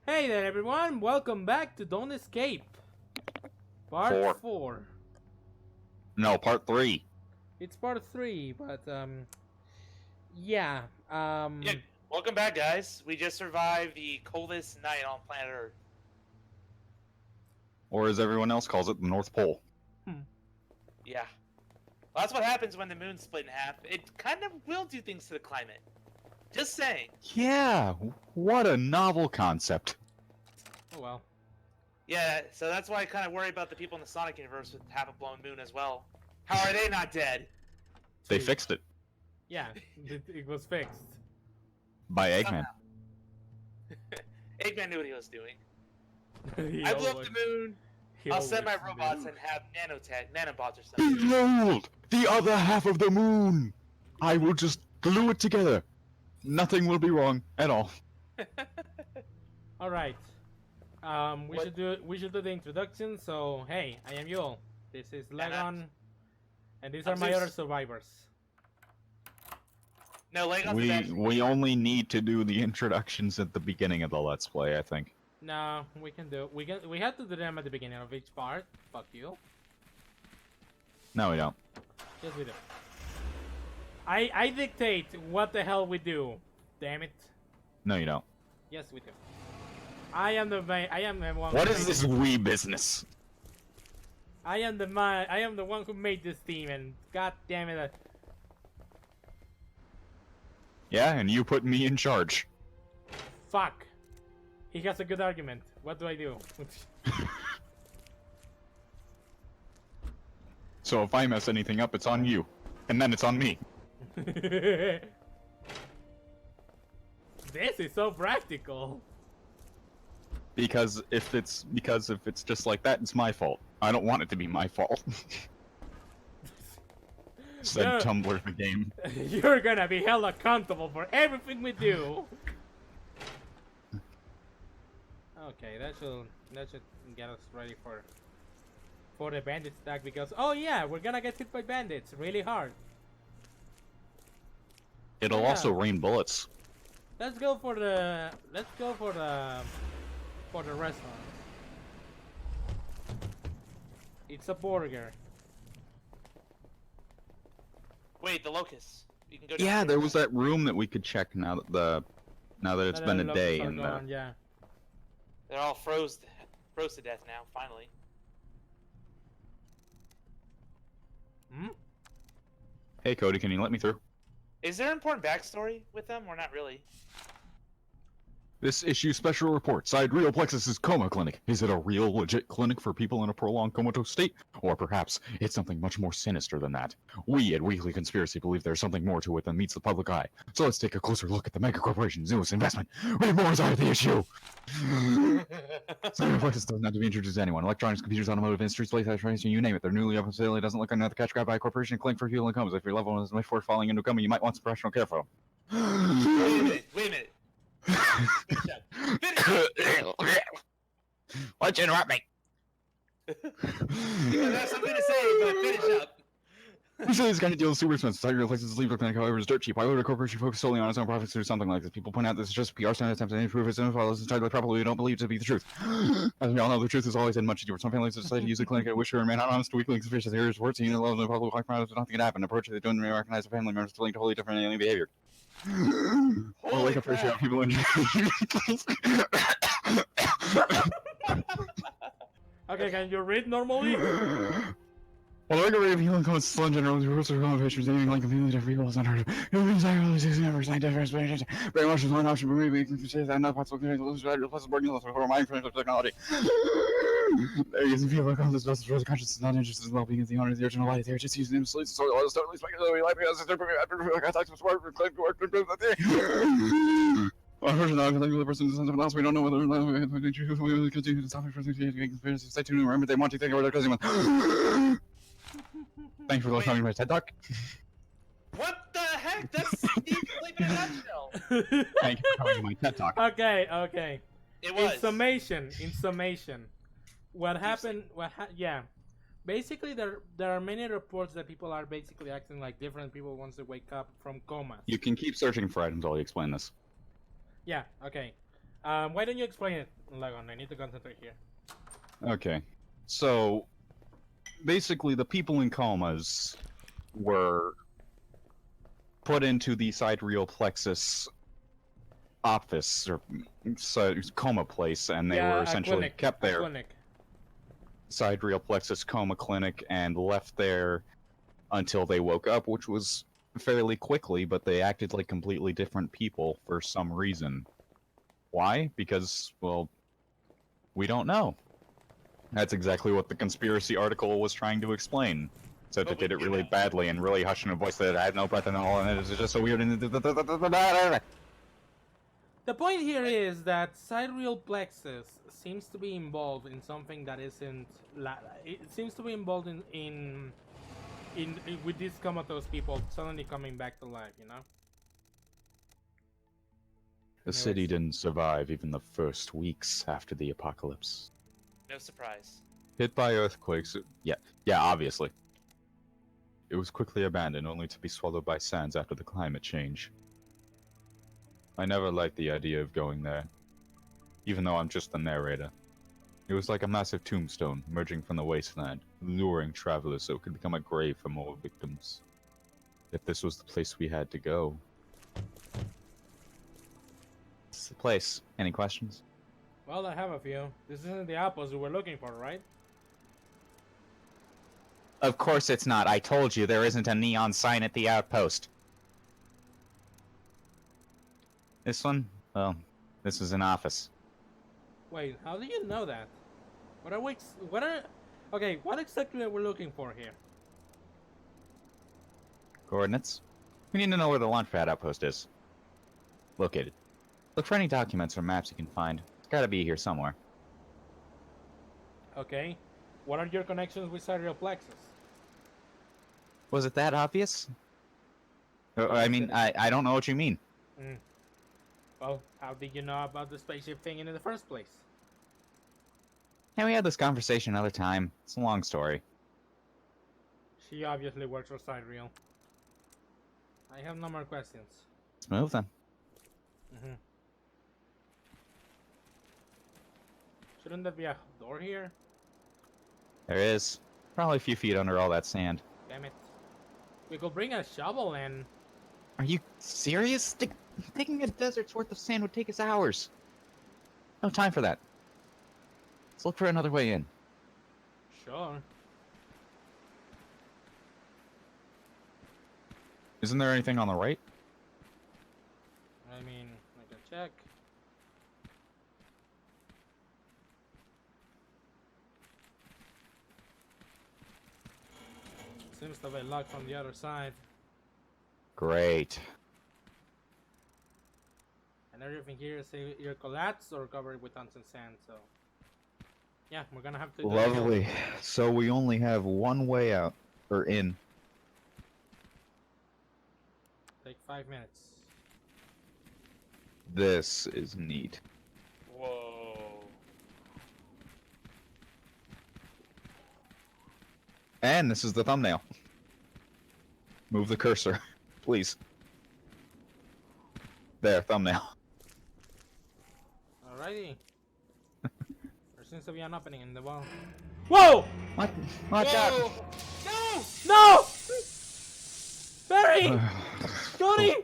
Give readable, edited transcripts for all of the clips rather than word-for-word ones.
Hey there everyone, welcome back to Don't Escape. Part 4. No, part 3. It's part 3, but yeah. Yeah, welcome back guys. We just survived the coldest night on planet Earth. Or as everyone else calls it, the North Pole. Yeah. Well, that's what happens when the moon's split in half. It kind of will do things to the climate. Just saying. Yeah, what a novel concept. Oh well. Yeah, so that's why I kind of worry about the people in the Sonic universe with half a blown moon as well. How are they not dead? They fixed it. Yeah, it was fixed. By Eggman. Eggman knew what he was doing. He I blew up always- the moon. he I'll send my always robots knew. and have nanobots or something. Behold! The other half of the moon! I will just glue it together. Nothing will be wrong at all. All right. We should do the introduction. So hey, I am Yul. This is Legon, and these are I'm my Zeus. other survivors. No, Legon's the best. We only need to do the introductions at the beginning of the Let's Play, I think. No, we have to do them at the beginning of each part. Fuck you. No, we don't. Yes, we do. I dictate what the hell we do. Damn it. No, you don't. Yes, we do. I am the one. What who is made this we business? I am the one who made this team, and god damn it. Yeah, and you put me in charge. Fuck. He has a good argument. What do I do? So if I mess anything up, it's on you. And then it's on me. This is so practical. Because if it's just like that, it's my fault. I don't want it to be my fault. Said No. Tumblr the game. You're gonna be held accountable for everything we do. Okay, that should get us ready for the bandit stack, because oh yeah, we're gonna get hit by bandits really hard. It'll Yeah. also rain bullets. Let's go for the restaurant. It's a burger. Wait, the locusts. You can go. Yeah, downstairs. there was that room that we could check now that it's Now been that a the day locusts are and gone, yeah. They're all froze to death now. Finally. Hmm? Hey Cody, can you let me through? Is there important backstory with them, or not really? This issue special report, Sidereal Plexus' coma clinic. Is it a real, legit clinic for people in a prolonged comatose state? Or perhaps it's something much more sinister than that? We at Weekly Conspiracy believe there's something more to it than meets the public eye. So let's take a closer look at the mega corporation Zeus investment. Read more are the issue! Sidereal Plexus doesn't have to be introduced to anyone. Electronics, computers, automotive industries, place transportation, you name it. Their newly opened facility doesn't look like another catch grab by a corporation clinic for fuel and comes. If your loved one is before falling into a coma, you might want some professional care for them. Wait a minute. Finish up. Finish up. Why'd you interrupt me? You have something to say, but finish up. Usually this kind of deal is super expensive. Sidereal Plexus' sleeper clinic, however, is dirt cheap. Why would a corporation focus solely on its own profits to do something like this? People point out this is just a PR stunt attempt to improve its info. This is entirely probably we don't believe to be the truth. As we all know, the truth has always had much to do with some families that decide to use the clinic and wish to remain honest to Weekly Conspiracy theories, reports, and love the public like nothing can happen. Approach they don't recognize the family members to link to wholly different alien behavior. Or like a crap. appreciate people in Okay, can you read normally? Well, the regular people in common sludge generally rules are common pictures aiming like completely different people is unheard of. Human beings are really using never scientific explanation. Brain wash is one option, but maybe we can say that not possible plus working less for mind frame of technology. There is people like all this just for consciousness not interested in well-being of the owner of the original life. They're just using them to sleep, so all this totally speculative life because they're contacts with smart claim to work to improve that theory. Unfortunately, I think the person is something else. We don't know whether we continue to stop it for conspiracy. Stay tuned. Remember, they want to think about their cousin. Thanks for coming to my TED Talk. What the heck? That's Steve Sleep in a nutshell. Thank you for coming to my TED Talk. Okay. It was. In summation, what happened? Yeah. Basically, there are many reports that people are basically acting like different people once they wake up from comas. You can keep searching for items while you explain this. Yeah. Okay. Why don't you explain it, Lagon? I need to concentrate here. Okay. So, basically, the people in comas were put into the Sidereal Plexus office, or coma place, and they were Yeah, a essentially clinic. kept A there. clinic. Sidereal Plexus coma clinic, and left there until they woke up, which was fairly quickly, but they acted like completely different people for some reason. Why? Because, well, we don't know. That's exactly what the conspiracy article was trying to explain. So But they we did it do really know. badly and really hush in a voice that I had no breath in all, and it was just so weird. The point here is that Sidereal Plexus seems to be involved in something that isn't. It seems to be involved in with these comatose people suddenly coming back to life. You know. The Anyways. city didn't survive even the first weeks after the apocalypse. No surprise. Hit by earthquakes, yeah, obviously. It was quickly abandoned, only to be swallowed by sands after the climate change. I never liked the idea of going there, even though I'm just the narrator. It was like a massive tombstone emerging from the wasteland, luring travelers so it could become a grave for more victims. If this was the place we had to go. It's the place. Any questions? Well, I have a few. This isn't the apples we were looking for, right? Of course it's not. I told you there isn't a neon sign at the outpost. This one? Well, this is an office. Wait, how do you know that? What are we? What are? Okay, what exactly are we looking for here? Coordinates? We need to know where the launchpad outpost is. Located. Look for any documents or maps you can find. It's gotta be here somewhere. Okay, what are your connections with Sidereal Plexus? Was it that obvious? Well, I is mean, it- I don't know what you mean. Well, how did you know about the spaceship thing in the first place? Yeah, we had this conversation another time. It's a long story. She obviously works for Sidereal. I have no more questions. Let's move then. Shouldn't there be a door here? There is. Probably a few feet under all that sand. Damn it. We could bring a shovel and... Are you serious? Digging a desert's worth of sand would take us hours. No time for that. Let's look for another way in. Sure. Isn't there anything on the right? I mean, I can check. Seems to be locked from the other side. Great. And everything here is either collapsed or covered with tons of sand, so... Yeah, we're gonna have to do it. Lovely. So we only have one way out. Or in. Take 5 minutes. This is neat. Whoa. And this is the thumbnail. Move the cursor, please. There, thumbnail. Alrighty. There seems to be an opening in the wall. Whoa! What? Watch out! No! No! Barry! Cody!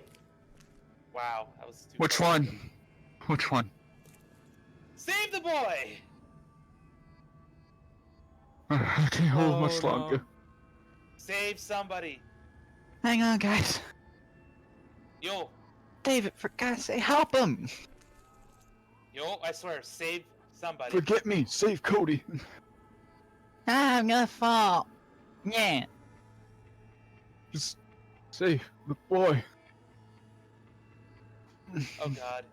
Wow, that was too Which close. one? Which one? Save the boy! I can't hold Oh, much no. longer. Save somebody. Hang on, guys. Yo, David, for God's sake, help him! yo, I swear, save somebody. Forget me, save Cody. I'm gonna fall. Yeah. Just save the boy. Oh god.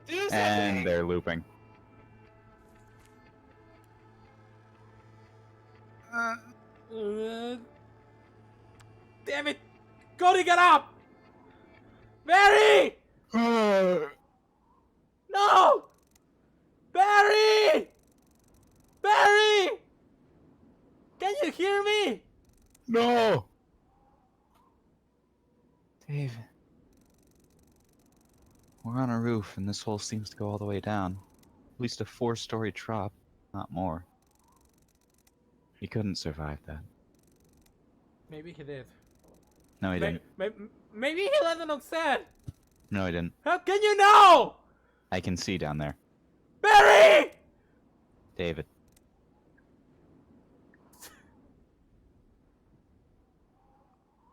Do something! And they're looping. Damn it! Cody, get up! Barry! No! Barry! Barry! Can you hear me? No! David. We're on a roof. roof, and this hole seems to go all the way down. At least a 4-story drop, not more. He couldn't survive that. Maybe he did. No, he didn't. Maybe he left a note said. No, he didn't. How can you know? I can see down there. Barry! David.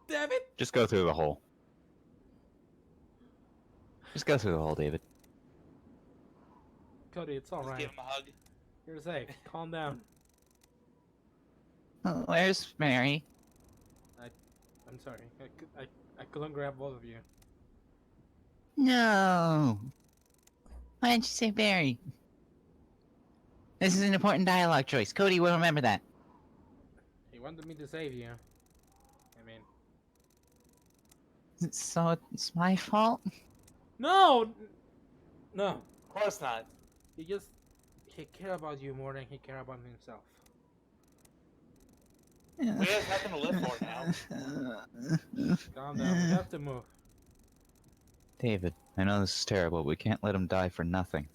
David? Just go through the hole. Just go through the hole, David. Cody, it's Just alright. give him a hug. You're safe. Calm down. Oh, where's Mary? I'm sorry. I couldn't grab both of you. No! Why didn't you say Barry? This is an important dialogue choice. Cody will remember that. He wanted me to save you. I mean... So it's my fault? No! No. Of course not. He cared about you more than he cared about himself. We have nothing to live for now. Calm down. We have to move. David, I know this is terrible, but we can't let him die for nothing.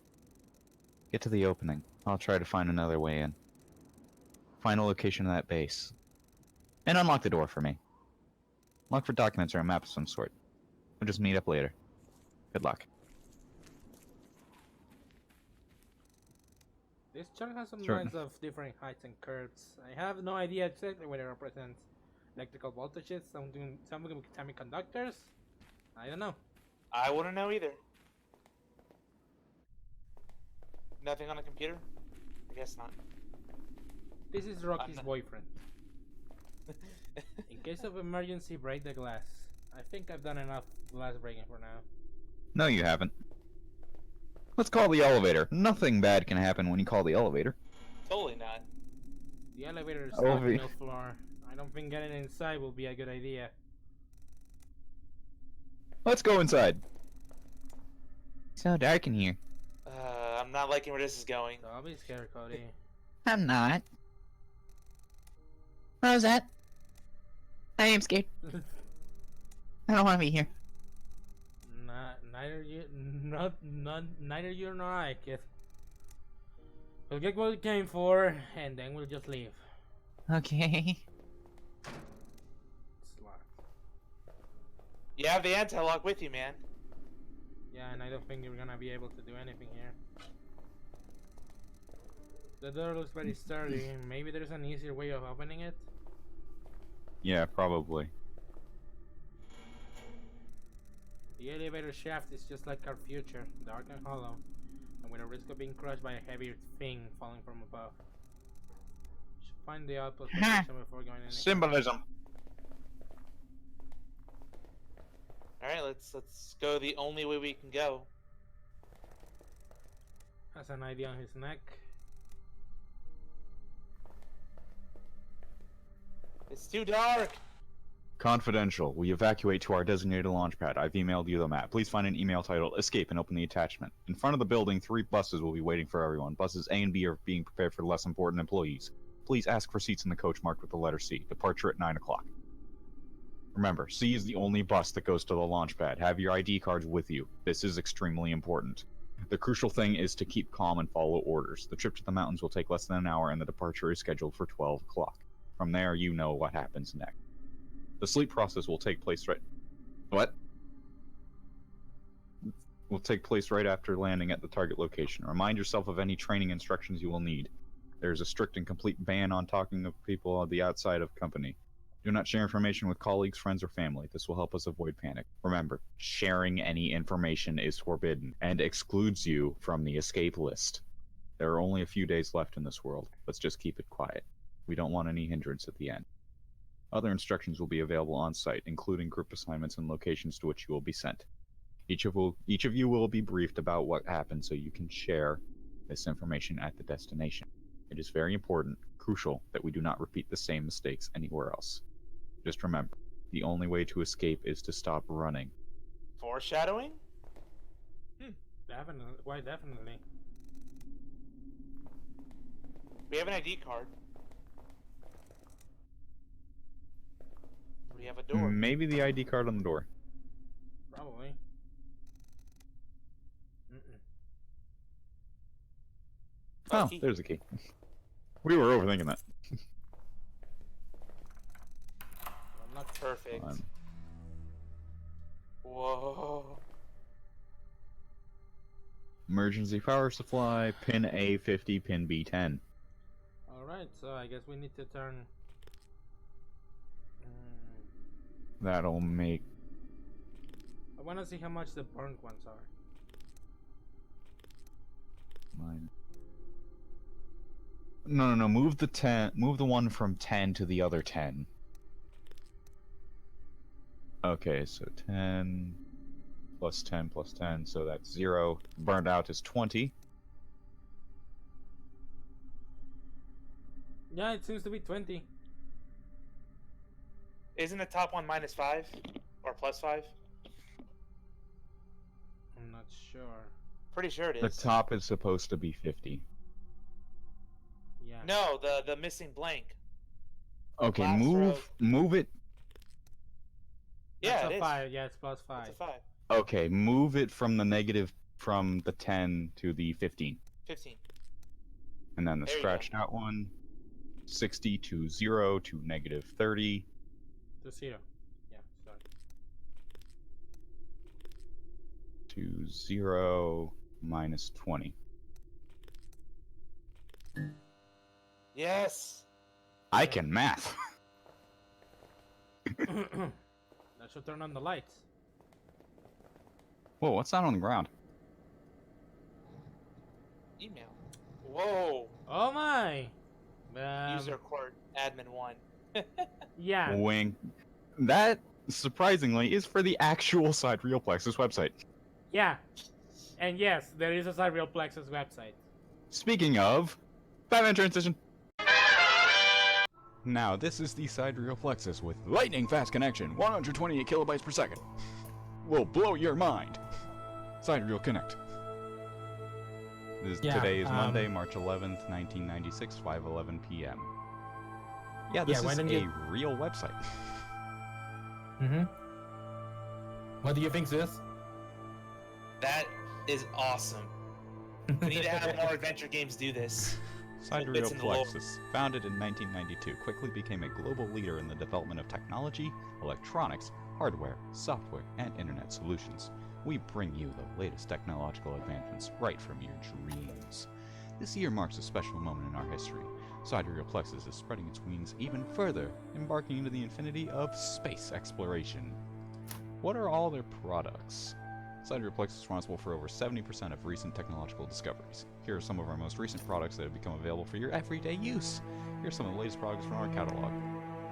Get to the opening. I'll try to find another way in. Find a location of that base. And unlock the door for me. Look for documents or a map of some sort. We'll just meet up later. Good luck. This chart has some Sure. lines of different heights and curves. I have no idea exactly what it represents. Electrical voltages, something with semiconductors? I don't know. I wouldn't know either. Nothing on the computer? I guess not. This is Rocky's not- boyfriend. In case of emergency, break the glass. I think I've done enough glass breaking for now. No, you haven't. Let's call the elevator. Nothing bad can happen when you call the elevator. Totally not. The elevator is Oh, on the V. middle floor. I don't think getting inside will be a good idea. Let's go inside. So dark in here. I'm not liking where this is going. So I'll be scared, Cody. I'm not. What was that? I am scared. I don't want to be here. Neither you nor I, kid. We'll get what we came for, and then we'll just leave. Okay. It's locked. You have the anti-lock with you, man. Yeah, and I don't think you're gonna be able to do anything here. The door looks very sturdy. Maybe there's an easier way of opening it? Yeah, probably. The elevator shaft is just like our future, dark and hollow, and with a risk of being crushed by a heavier thing falling from above. Should find the outpost position before going in. Symbolism. Alright, let's go the only way we can go. Has an ID on his neck. It's too dark! Confidential. We evacuate to our designated launch pad. I've emailed you the map. Please find an email titled Escape and open the attachment. In front of the building, 3 buses will be waiting for everyone. Buses A and B are being prepared for less important employees. Please ask for seats in the coach marked with the letter C. Departure at 9 o'clock. Remember, C is the only bus that goes to the launch pad. Have your ID cards with you. This is extremely important. The crucial thing is to keep calm and follow orders. The trip to the mountains will take less than an hour and the departure is scheduled for 12 o'clock. From there, you know what happens next. The sleep process will take place will take place right after landing at the target location. Remind yourself of any training instructions you will need. There is a strict and complete ban on talking of people on the outside of company. Do not share information with colleagues, friends, or family. This will help us avoid panic. Remember, sharing any information is forbidden and excludes you from the escape list. There are only a few days left in this world. Let's just keep it quiet. We don't want any hindrance at the end. Other instructions will be available on site, including group assignments and locations to which you will be sent. Each of you will be briefed about what happened so you can share this information at the destination. It is very important, crucial, that we do not repeat the same mistakes anywhere else. Just remember, the only way to escape is to stop running. Foreshadowing? Definitely. Why definitely? We have an ID card. We have a door. Maybe the ID card on the door. Probably. Oh, key. there's a key. We were overthinking that. Not perfect. Fine. Whoa. Emergency power supply, pin A50, pin B10. Alright, so I guess we need to turn... That'll make... I want to see how much the burned ones are. mine. No, move the 10, move the one from 10 to the other 10. Okay, so 10 plus 10 plus 10, so that's 0. Burned out is 20. Yeah, it seems to be 20. Isn't the top one -5 or +5? I'm not sure. Pretty sure it The is. top is supposed to be 50. Yeah. No, the missing blank. Okay, Last row. move it. Yeah, That's it a is. 5. Yeah, it's +5. It's a 5. Okay, move it from the negative, from the 10 to the 15. 15. And then the There you scratched out one, 60 to 0 to negative 30. To 0. Yeah, sorry. To 0 minus 20. Yes. I can math. That should turn on the lights. Whoa, what's that on the ground? Email. Whoa. Oh my! User court admin 1. Yeah. Wink. That, surprisingly, is for the actual Sidereal Plexus website. Yeah. And yes, there is a Sidereal Plexus website. Speaking of, Batman transition. Now, this is the Sidereal Plexus with lightning fast connection, 128 kilobytes per second. Will blow your mind. Sidereal Connect. Today is Monday, March 11th, 1996, 5:11 p.m. Yeah, this is a real website. Mm-hmm. What do you think, sis? That is awesome. We need to have more adventure games do this. Sidereal Plexus, founded in 1992, quickly became a global leader in the development of technology, electronics, hardware, software, and internet solutions. We bring you the latest technological advancements right from your dreams. This year marks a special moment in our history. Sidereal Plexus is spreading its wings even further, embarking into the infinity of space exploration. What are all their products? Sidereal Plexus is responsible for over 70% of recent technological discoveries. Here are some of our most recent products that have become available for your everyday use. Here are some of the latest products from our catalog.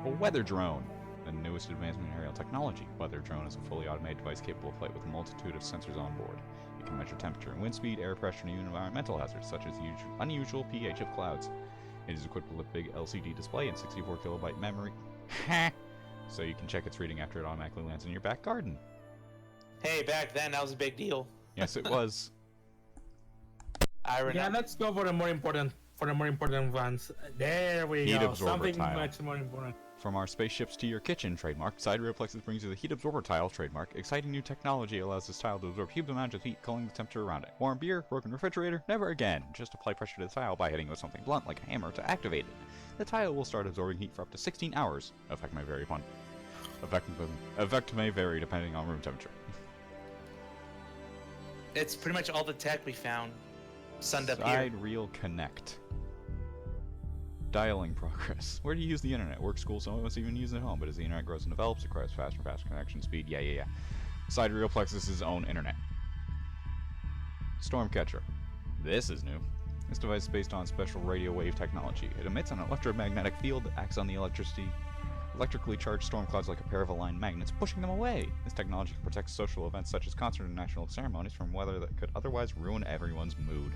A weather drone, the newest advancement in aerial technology. Weather drone is a fully automated device capable of flight with a multitude of sensors on board. It can measure temperature and wind speed, air pressure, and even environmental hazards such as the unusual pH of clouds. It is equipped with a big LCD display and 64 kilobyte memory. So you can check its reading after it automatically lands in your back garden. Hey, back then that was a big deal. Yes, it was. I remember. Yeah, let's go for the more important ones. There we Heat go. absorber Something tile. much more important. From our spaceships to your kitchen trademark, Sidereal Plexus brings you the heat absorber tile trademark. Exciting new technology allows this tile to absorb huge amounts of heat, cooling the temperature around it. Warm beer, broken refrigerator, never again. Just apply pressure to the tile by hitting it with something blunt like a hammer to activate it. The tile will start absorbing heat for up to 16 hours. Effect may vary depending on room temperature. It's pretty much all the tech we found sunned up here. Sidereal Connect. Dialing progress. Where do you use the internet? Work, school, some of us even use it at home, but as the internet grows and develops, it requires faster and faster connection speed. Yeah. Sidereal Plexus' own internet. Stormcatcher. This is new. This device is based on special radio wave technology. It emits an electromagnetic field that acts on the electrically charged storm clouds like a pair of aligned magnets, pushing them away. This technology can protect social events such as concerts and national ceremonies from weather that could otherwise ruin everyone's mood.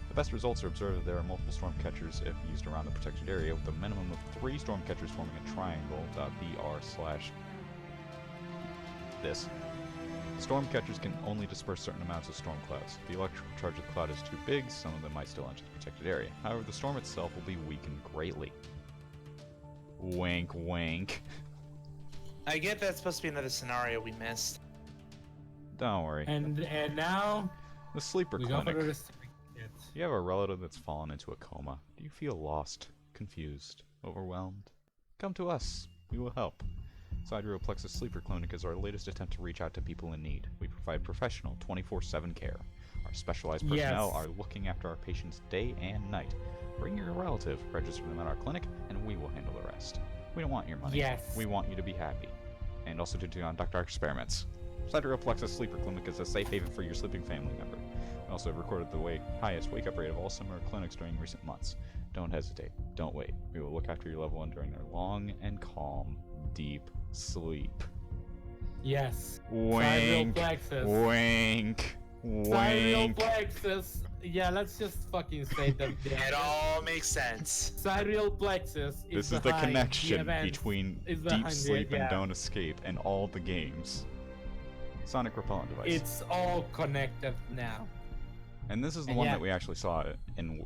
The best results are observed if there are multiple storm catchers if used around the protected area, with a minimum of 3 storm catchers forming a triangle. BR/this. Storm catchers can only disperse certain amounts of storm clouds. If the electrical charge of the cloud is too big, some of them might still enter the protected area. However, the storm itself will be weakened greatly. Wink, wink. I get that's supposed to be another scenario we missed. Don't worry. And now The sleeper we go for clinic. the You have a relative that's fallen into a coma. Do you feel lost, confused, overwhelmed? Come to us. We will help. Sidereal Plexus Sleeper Clinic is our latest attempt to reach out to people in need. We provide professional 24/7 care. Our specialized personnel are looking after our patients day and night. Bring your relative, register them at our clinic, and we will handle the rest. We don't want your money. Yes. We want you to be happy. And also to conduct our experiments. Sidereal Plexus Sleeper Clinic is a safe haven for your sleeping family member. We also have recorded the highest wake-up rate of all similar clinics during recent months. Don't hesitate. Don't wait. We will look after your loved one during their long and calm, deep sleep. Yes. Wink. Sidereal Plexus. Wink. Sidereal Wink. Plexus. Yeah, let's just fucking say that. It all makes sense. Sidereal Plexus is This is the behind connection event, between is Deep behind Sleep it, and yeah. Don't Escape and all the games. Sonic Repellent Device. It's all connected now. And this is the and one yeah. that we actually saw in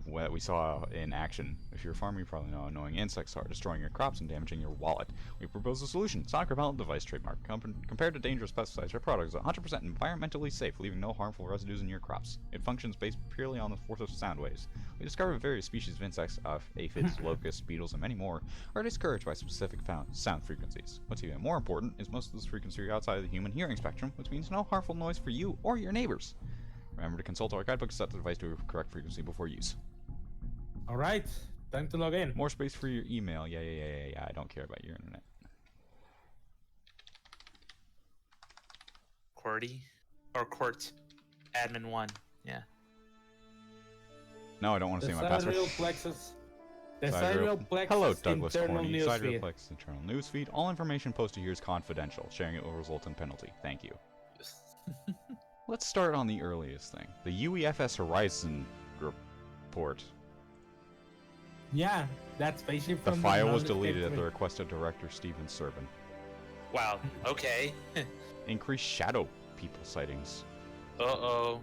what we saw in action. If you're a farmer, you probably know how annoying insects are, destroying your crops and damaging your wallet. We propose a solution. Sonic Repellent Device trademark. Compared to dangerous pesticides, our product is 100% environmentally safe, leaving no harmful residues in your crops. It functions based purely on the force of sound waves. We discovered various species of insects, aphids, locusts, beetles, and many more, are discouraged by specific sound frequencies. What's even more important is most of those frequencies are outside of the human hearing spectrum, which means no harmful noise for you or your neighbors. Remember to consult our guidebook to set the device to a correct frequency before use. Alright, time to log in. More space for your email. Yeah. I don't care about your internet. QWERTY? Or Quert. Admin 1. Yeah. No, I don't want to The say my password. Sidereal Plexus. The Sidereal- Sidereal Plexus Hello, Douglas internal Corny. news Sidereal feed. Plexus internal newsfeed. All information posted here is confidential. Sharing it will result in penalty. Thank you. Let's start on the earliest thing. The UEFS Horizon report. Yeah, that spaceship The from file was non-escape deleted at the 3. request of director Steven Serban. Wow. Okay. Increased shadow people sightings. Uh-oh.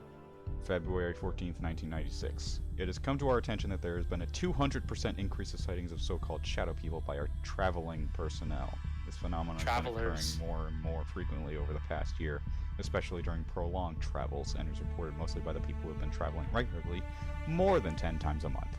February 14th, 1996. It has come to our attention that there has been a 200% increase of sightings of so-called shadow people by our traveling personnel. This phenomenon has been occurring Travelers. more and more frequently over the past year, especially during prolonged travels, and is reported mostly by the people who have been traveling regularly more than 10 times a month.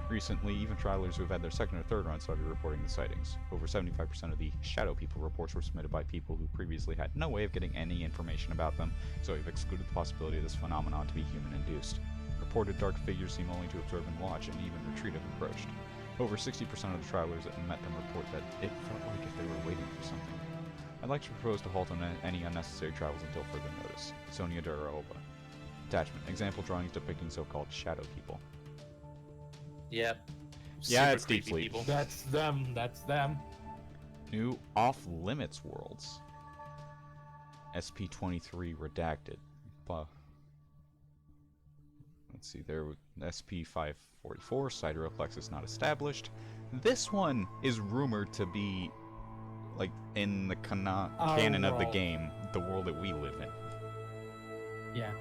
Recently, even travelers who have had their second or third run started reporting the sightings. Over 75% of the shadow people reports were submitted by people who previously had no way of getting any information about them, so we've excluded the possibility of this phenomenon to be human-induced. Reported dark figures seem only to observe and watch, and even retreat if approached. Over 60% of the travelers that met them report that it felt like if they were waiting for something. I'd like to propose to halt on any unnecessary travels until further notice. Sonia Duraova. Attachment. Example drawings depicting so-called shadow people. Yep. Yeah, Super it's Deep creepy Sleep. people. That's them, that's them. New off-limits worlds. SP-23 redacted. Let's see, there SP-544, Sidereal Plexus not established. This one is rumored to be, like, in the canon of the world. game, the world that we live in. Yeah.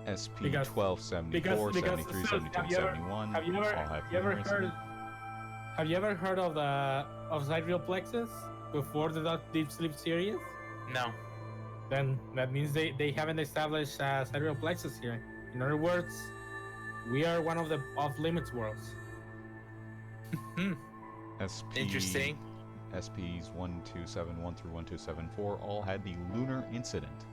SP-1274, because 73, so, 72, and 71 Have you all ever, have you ever rumors in heard? it. Have you ever heard of Sidereal Plexus before the Deep Sleep series? No. Then that means they haven't established Sidereal Plexus here. In other words, we are one of the off-limits worlds. SP, Interesting. SPs 1271 through 1274 all had the lunar incident.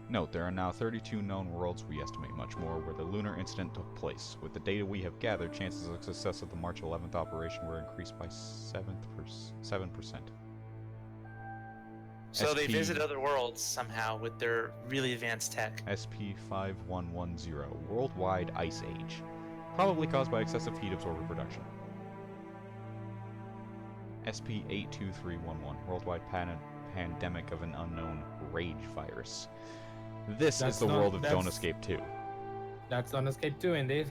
Note, there are now 32 known worlds, we estimate much more, where the lunar incident took place. With the data we have gathered, chances of success of the March 11th operation were increased by 7%. So they SP visit other worlds somehow with their really advanced tech. SP-5110, Worldwide Ice Age. Probably caused by excessive heat absorber production. SP-82311, Worldwide Pandemic of an Unknown Rage Virus. This That's is the not- world of Don't that's- Escape 2. That's Don't Escape 2, indeed.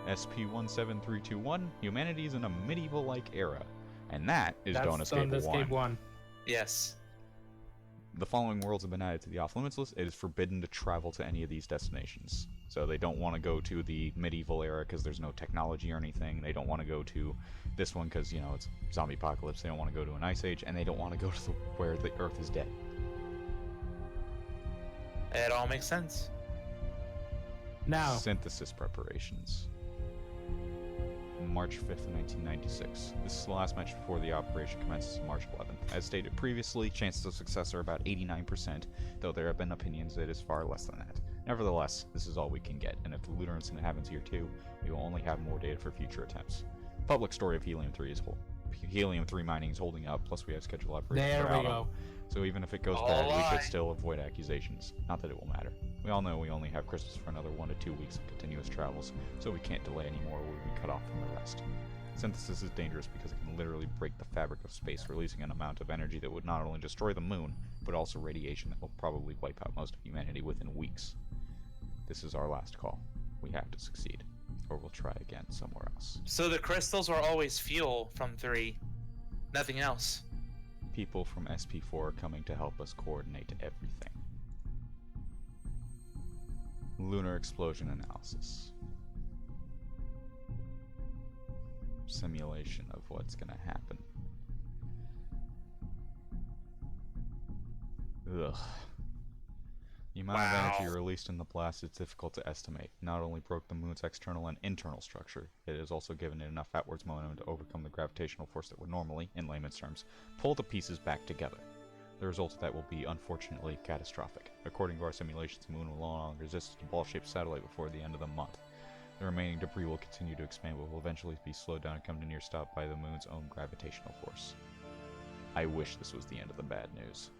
SP-17321, humanity is in a medieval-like era. And that is That's Don't Escape 1. Yes. The following worlds have been added to the off-limits list. It is forbidden to travel to any of these destinations. So they don't want to go to the medieval era because there's no technology or anything. They don't want to go to this one because, you know, it's zombie apocalypse. They don't want to go to an ice age, and they don't want to go to where the Earth is dead. It all makes sense. Now, Synthesis preparations. March 5th, 1996. This is the last match before the operation commences March 11th. As stated previously, chances of success are about 89%, though there have been opinions that it is far less than that. Nevertheless, this is all we can get, and if the lunar incident happens here too, we will only have more data for future attempts. Public story of Helium-3 is Helium-3 mining is holding up, plus we have scheduled operations there for we Autumn. go. So even if it goes All bad, we right. could still avoid accusations. Not that it will matter. We all know we only have crystals for another 1 to 2 weeks of continuous travels, so we can't delay anymore or we'll be cut off from the rest. Synthesis is dangerous because it can literally break the fabric of space, releasing an amount of energy that would not only destroy the moon, but also radiation that will probably wipe out most of humanity within weeks. This is our last call. We have to succeed, or we'll try again somewhere else. So the crystals were always fuel from 3. Nothing else. People from SP4 are coming to help us coordinate everything. Lunar explosion analysis. Simulation of what's gonna happen. Ugh. The amount of energy released in the blast is difficult to estimate. Not only broke the moon's external and internal structure, it has also given it enough outwards momentum to overcome the gravitational force that would normally, in layman's terms, pull the pieces back together. The result of that will be, unfortunately, catastrophic. According to our simulations, the moon will no longer resist a ball-shaped satellite before the end of the month. The remaining debris will continue to expand, but will eventually be slowed down and come to near stop by the moon's own gravitational force. I wish this was the end of the bad news.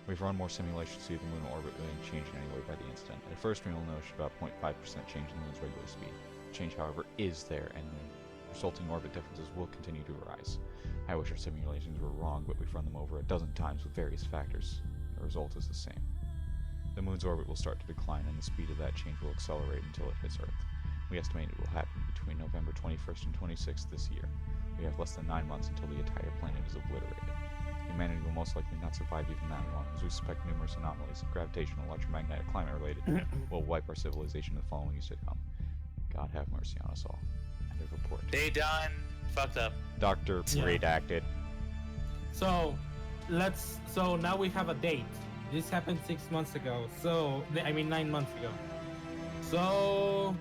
We've run more simulations to see if the moon orbit will change in any way by the incident. At first, we will notice about 0.5% change in the moon's regular speed. The change, however, is there, and the resulting orbit differences will continue to rise. I wish our simulations were wrong, but we've run them over a dozen times with various factors. The result is the same. The moon's orbit will start to decline, and the speed of that change will accelerate until it hits Earth. We estimate it will happen between November 21st and 26th this year. We have less than 9 months until the entire planet is obliterated. Humanity will most likely not survive even that long, as we suspect numerous anomalies, gravitational, electromagnetic, climate-related, will wipe our civilization in the following years to come. God have mercy on us all. End of report. They done fucked up. Dr. Yeah. Redacted. So so now we have a date. This happened 6 months ago. So 9 months ago. So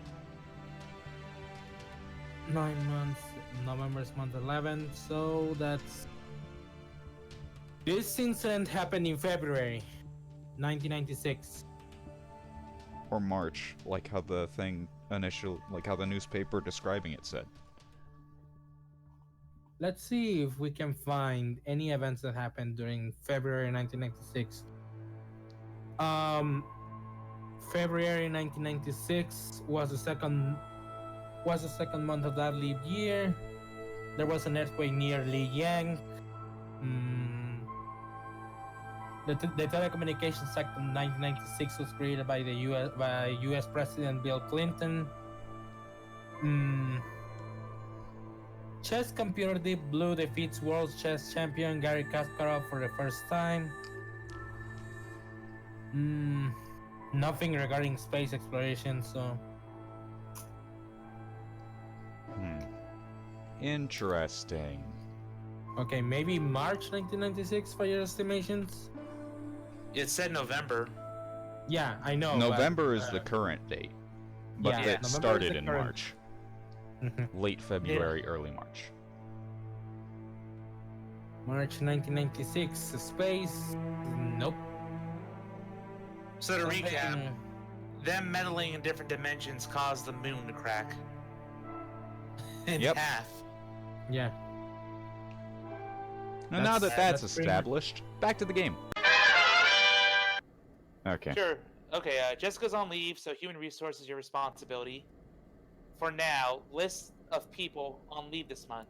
9 months. November's month 11. So that's this incident happened in February 1996. Or March, like how the newspaper describing it said. Let's see if we can find any events that happened during February 1996. February 1996 was the second month of that leap year. There was an earthquake near Lijiang. The Telecommunications Act of 1996 was created by U.S. President Bill Clinton. Chess computer Deep Blue defeats world chess champion Garry Kasparov for the first time. Nothing regarding space exploration, so... Interesting. Okay, maybe March 1996 for your estimations? It said November. Yeah, I know. November is the current date, but yeah, it November is started the in current. March. Late February, early March. March 1996, space. Nope. So to Something- recap, them meddling in different dimensions caused the moon to crack in Yep. half. Yeah. Now that that's that's pretty much- established, back to the game. Okay. Sure. Okay, Jessica's on leave, so human resources is your responsibility. For now, list of people on leave this month.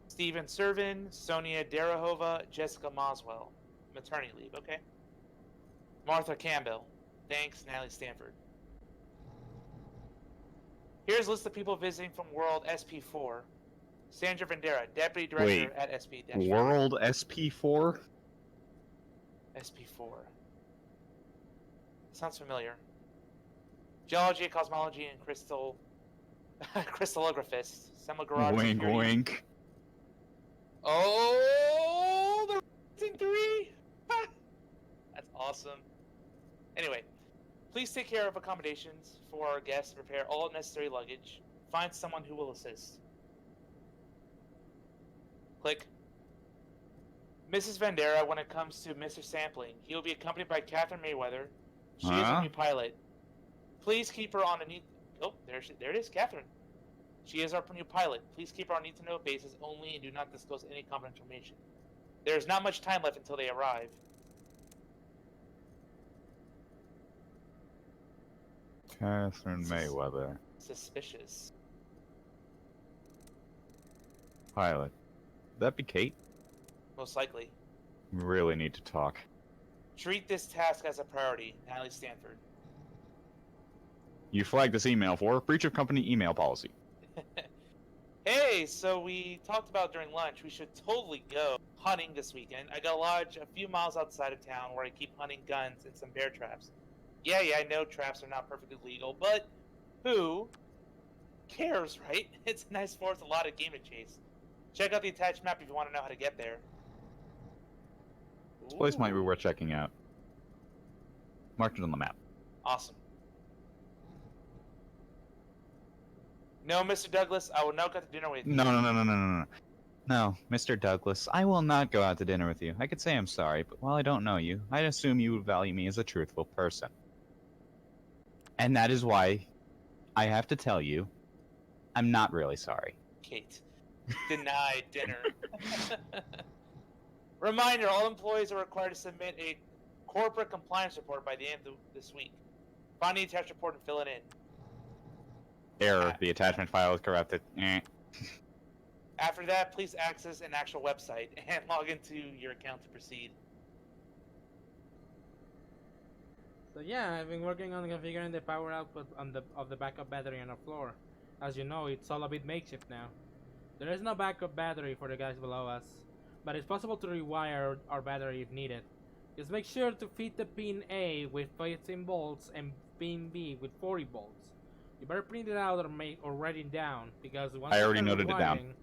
Steven Servin, Sonia Darahova, Jessica Moswell. Maternity leave, okay? Martha Campbell. Thanks, Natalie Stanford. Here's a list of people visiting from World SP4. Sandra Vendera, Deputy Director Wait, at SP-4. World SP4? SP4. Sounds familiar. Geology, cosmology, and crystallographist. Semigarage Wink, security. wink. Oh, the Rising 3? Ha! That's awesome. Anyway, Please take care of accommodations for our guests and prepare all necessary luggage. Find someone who will assist. Click. Mrs. Vandera, when it comes to Mr. Sampling, he will be accompanied by Catherine Mayweather. She is our Huh? new pilot. Please keep her on a need... Oh, there it is, Catherine. She is our new pilot. Please keep her on need-to-know basis only and do not disclose any confidential information. There is not much time left until they arrive. Catherine Mayweather. Suspicious. Pilot. That be Kate? Most likely. We really need to talk. Treat this task as a priority, Natalie Stanford. You flagged this email for breach of company email policy. Hey, so we talked about during lunch, we should totally go hunting this weekend. I got a lodge a few miles outside of town where I keep hunting guns and some bear traps. Yeah, I know traps are not perfectly legal, but who cares, right? It's a nice forest, a lot of game to chase. Check out the attached map if you want to know how to get there. This place might be Ooh. worth checking out. Marked it on the map. Awesome. No, Mr. Douglas, I will not go to dinner with you. No. No, Mr. Douglas, I will not go out to dinner with you. I could say I'm sorry, but while I don't know you, I assume you would value me as a truthful person. And that is why I have to tell you, I'm not really sorry. Kate. Denied dinner. Reminder, all employees are required to submit a corporate compliance report by the end of this week. Find the attached report and fill it in. Error, the attachment file is corrupted. After that, please access an actual website and log into your account to proceed. So yeah, I've been working on configuring the power output of the backup battery on our floor. As you know, it's all a bit makeshift now. There is no backup battery for the guys below us, but it's possible to rewire our battery if needed. Just make sure to feed the pin A with 15 volts and pin B with 40 volts. You better print it out or write it down, because once I you already start noted it down. rewiring,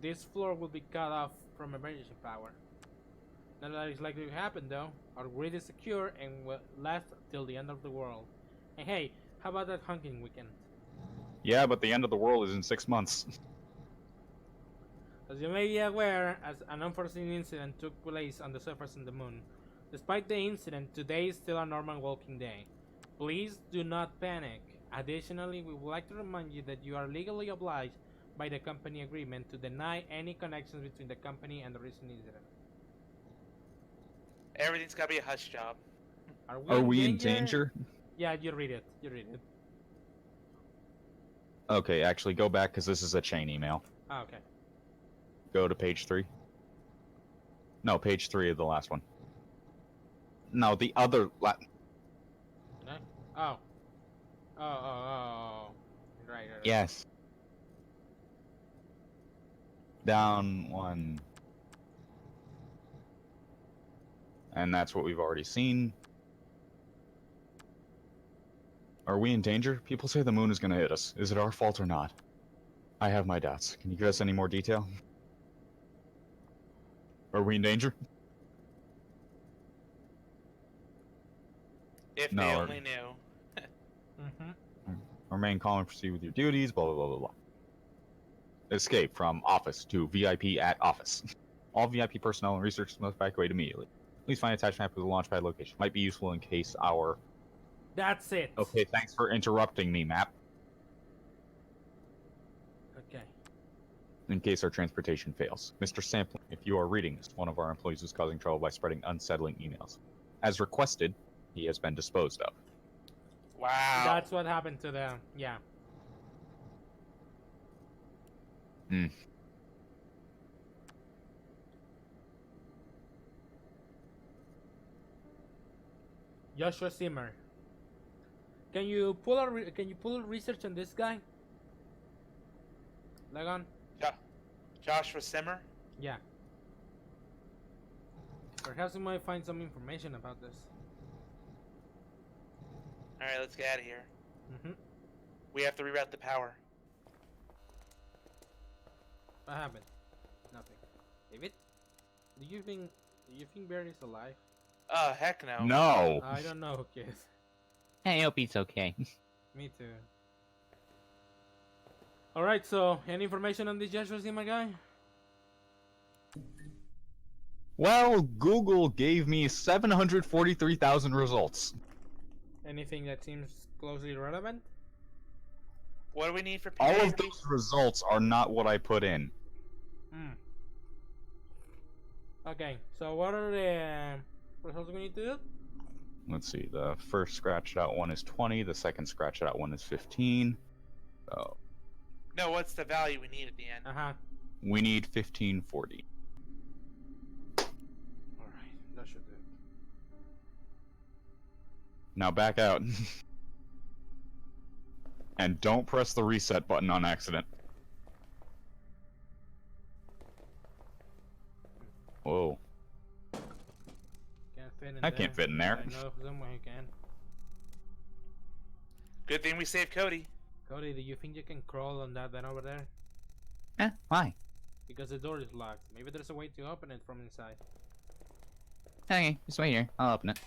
this floor will be cut off from emergency power. Not that it's likely to happen though. Our grid is secure and will last till the end of the world. And hey, how about that hunting weekend? Yeah, but the end of the world is in 6 months. As you may be aware, as an unforeseen incident took place on the surface of the moon. Despite the incident, today is still a normal working day. Please do not panic. Additionally, we would like to remind you that you are legally obliged by the company agreement to deny any connections between the company and the recent incident. Everything's gotta be a hush job. Are we in danger? Yeah, you read it. You read it. Okay, actually go back because this is a chain email. Ah, okay. Go to page 3. No, page 3 of the last one. No, the other... No? Oh. Oh. Right. Yes. Down 1. And that's what we've already seen. Are we in danger? People say the moon is going to hit us. Is it our fault or not? I have my doubts. Can you give us any more detail? Are we in danger? If No, they or- only knew. Remain calm and proceed with your duties, blah, blah, blah, blah, blah. Escape from office to VIP at office. All VIP personnel and researchers must evacuate immediately. Please find attached map with the launch pad location. Might be useful in case our... That's it. Okay, thanks for interrupting me, map. Okay. In case our transportation fails. Mr. Sampling, if you are reading this, one of our employees is causing trouble by spreading unsettling emails. As requested, he has been disposed of. Wow. That's what happened to them. Yeah. Joshua Zimmer. Can you pull research on this guy? Lagon? Joshua Simmer? Yeah. Perhaps we might find some information about this. Alright, let's get out of here. Mm-hmm. We have to reroute the power. What happened? Nothing. David? Do you think Barry is alive? Heck no. No! I don't know, kid. I hope he's okay. Me too. Alright, so any information on this Joshua Z, my guy? Well, Google gave me 743,000 results. Anything that seems closely relevant? What do we need for All PA? of those results are not what I put in. Hmm. Okay, so what are the results we need to do? Let's see, the first scratched out one is 20, the second scratched out one is 15. Oh, No, what's the value we need at the end? Uh-huh. we need 1540. Alright, that should do it. Now back out. And don't press the reset button on accident. Whoa. Can't fit in I there. can't fit in there. I know someone who can. Good thing we saved Cody. Cody, do you think you can crawl on that over there? Why? Because the door is locked. Maybe there's a way to open it from inside. Okay, just wait here. I'll open it.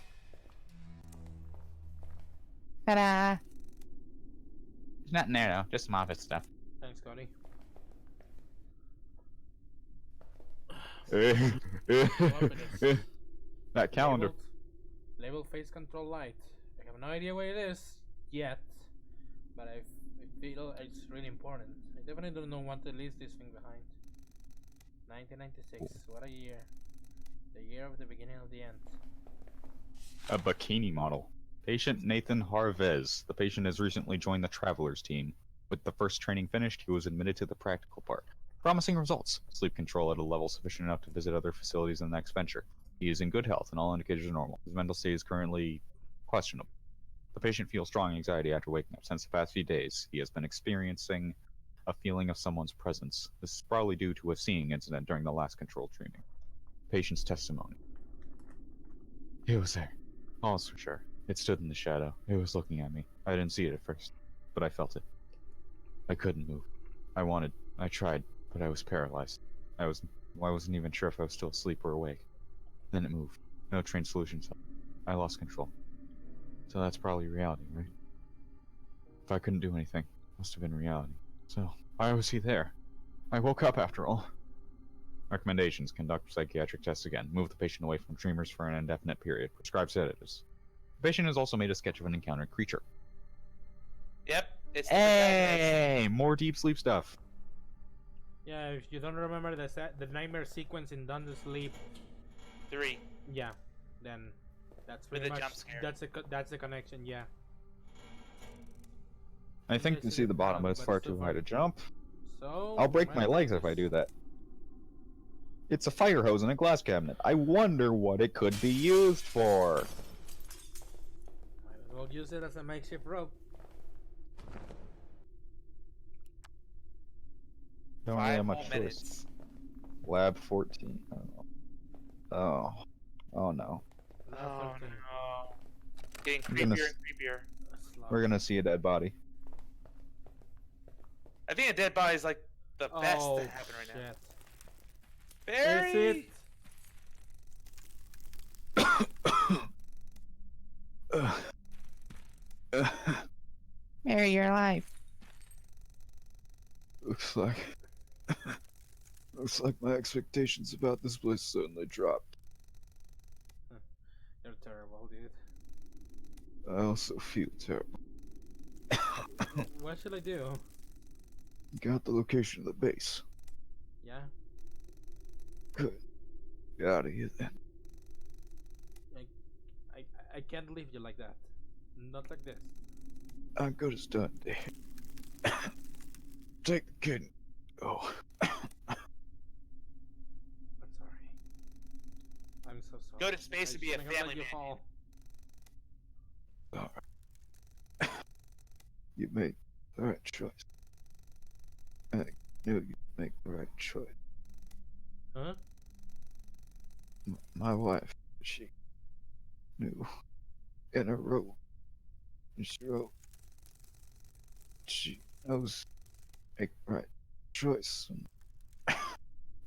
Ta-da! There's nothing there though, just some office stuff. Thanks, Cody. That calendar. Labeled face control light. I have no idea what it is yet, but I feel it's really important. I definitely don't know want to leave this thing behind. 1996. What a year. The year of the beginning of the end. A bikini model. Patient Nathan Harvez. The patient has recently joined the travelers team. With the first training finished, he was admitted to the practical part. Promising results. Sleep control at a level sufficient enough to visit other facilities in the next venture. He is in good health and all indicators are normal. His mental state is currently questionable. The patient feels strong anxiety after waking up. Since the past few days, he has been experiencing a feeling of someone's presence. This is probably due to a seeing incident during the last controlled training. Patient's testimony. It was there. All's for sure. It stood in the shadow. It was looking at me. I didn't see it at first, but I felt it. I couldn't move. I tried, but I was paralyzed. I wasn't even sure if I was still asleep or awake. Then it moved. No trained solutions. I lost control. So that's probably reality, right? If I couldn't do anything, it must have been reality. So, why was he there? I woke up after all. Recommendations: conduct psychiatric tests again. Move the patient away from dreamers for an indefinite period. Prescribe sedatives. The patient has also made a sketch of an encountered creature. Yep, it's the protagonist. Hey, more deep sleep stuff. Yeah, if you don't remember the nightmare sequence in Don't Sleep, 3. yeah, then that's With pretty a much jump scare. that's the connection. Yeah. I think you can see the bottom, but it's far too high to jump. So I'll break my legs if I do that. It's a fire hose in a glass cabinet. I wonder what it could be used for. Might as well use it as a makeshift rope. Don't really 5 have more much choice. minutes. Lab 14. Oh. Oh no. Oh no. Getting I'm creepier gonna and creepier. We're gonna see a dead body. I think a dead body is like the best Oh that happen right now. shit! Barry! Is it? Mary, you're alive. Looks like my expectations about this place suddenly dropped. You're terrible, dude. I also feel terrible. What should I do? Got the location of the base. Yeah. Good. Get out of here then. I can't leave you like that. Not like this. I'm good as done, Dave. Take the kid. Oh. I'm sorry. I'm so sorry. Go to space and be a shouldn't have let family you man. fall. Alright. You made the right choice. I knew you'd make the right choice. Huh? My wife, she knew in a row. She wrote. She knows make the right choice.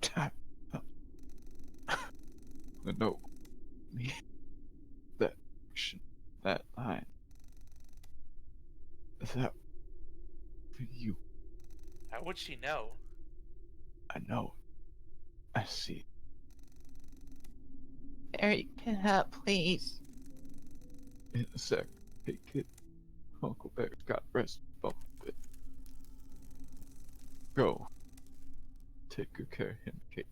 Time. The note. Me. That action. That line. that for you. How would she know? I know. I see. Barry, get up, please. In a sec. Hey, kid. Uncle Bear's got rest bump a bit. Go. Take good care of him, kid.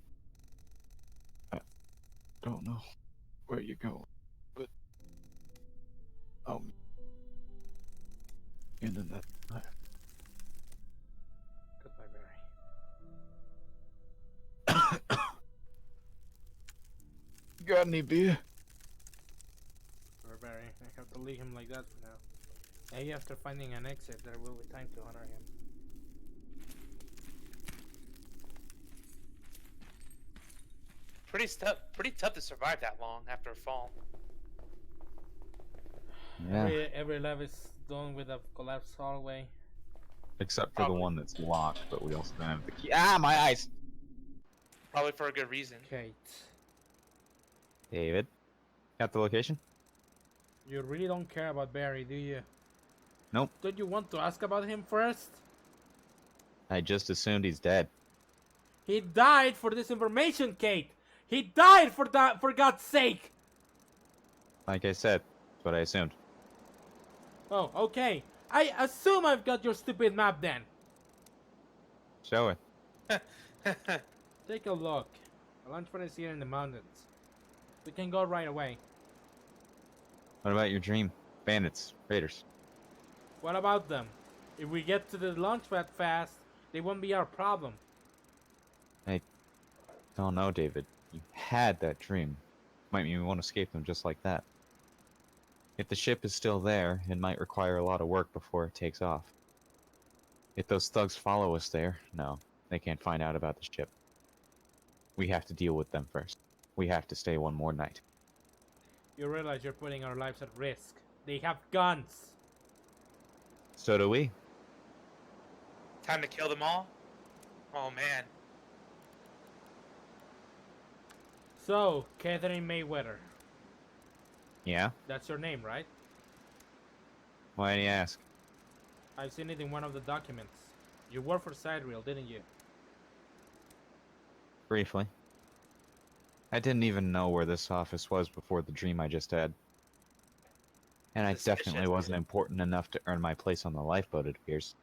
I don't know where you're going, but I'll meet you in another life. Goodbye, Barry. Got any beer? Poor Barry. I have to leave him like that for now. Maybe after finding an exit, there will be time to honor him. Pretty tough to survive that long after a fall. Yeah. Every lab is done with a collapsed hallway. Except for the Probably. one that's locked, but we also don't have the key. Ah, my eyes! Probably for a good reason. Kate, David, got the location? you really don't care about Barry, do you? Nope. Don't you want to ask about him first? I just assumed he's dead. He died for this information, Kate. He died for that, for God's sake. Like I said, that's what I assumed. Oh, okay. I assume I've got your stupid map then. Show it. Take a look. The launch pad is here in the mountains. We can go right away. What about your dream? Bandits, raiders. What about them? If we get to the launch pad fast, they won't be our problem. Don't know, David. You had that dream. Might mean we won't escape them just like that. If the ship is still there, it might require a lot of work before it takes off. If those thugs follow us there, no, they can't find out about the ship. We have to deal with them first. We have to stay one more night. You realize you're putting our lives at risk. They have guns. So do we. Time to kill them all? Oh man. So, Catherine Mayweather. Yeah? That's your name, right? Why do you ask? I've seen it in one of the documents. You worked for Sidereal, didn't you? Briefly. I didn't even know where this office was before the dream I just had. And I Suspicious. definitely wasn't important enough to earn my place on the lifeboat, it appears.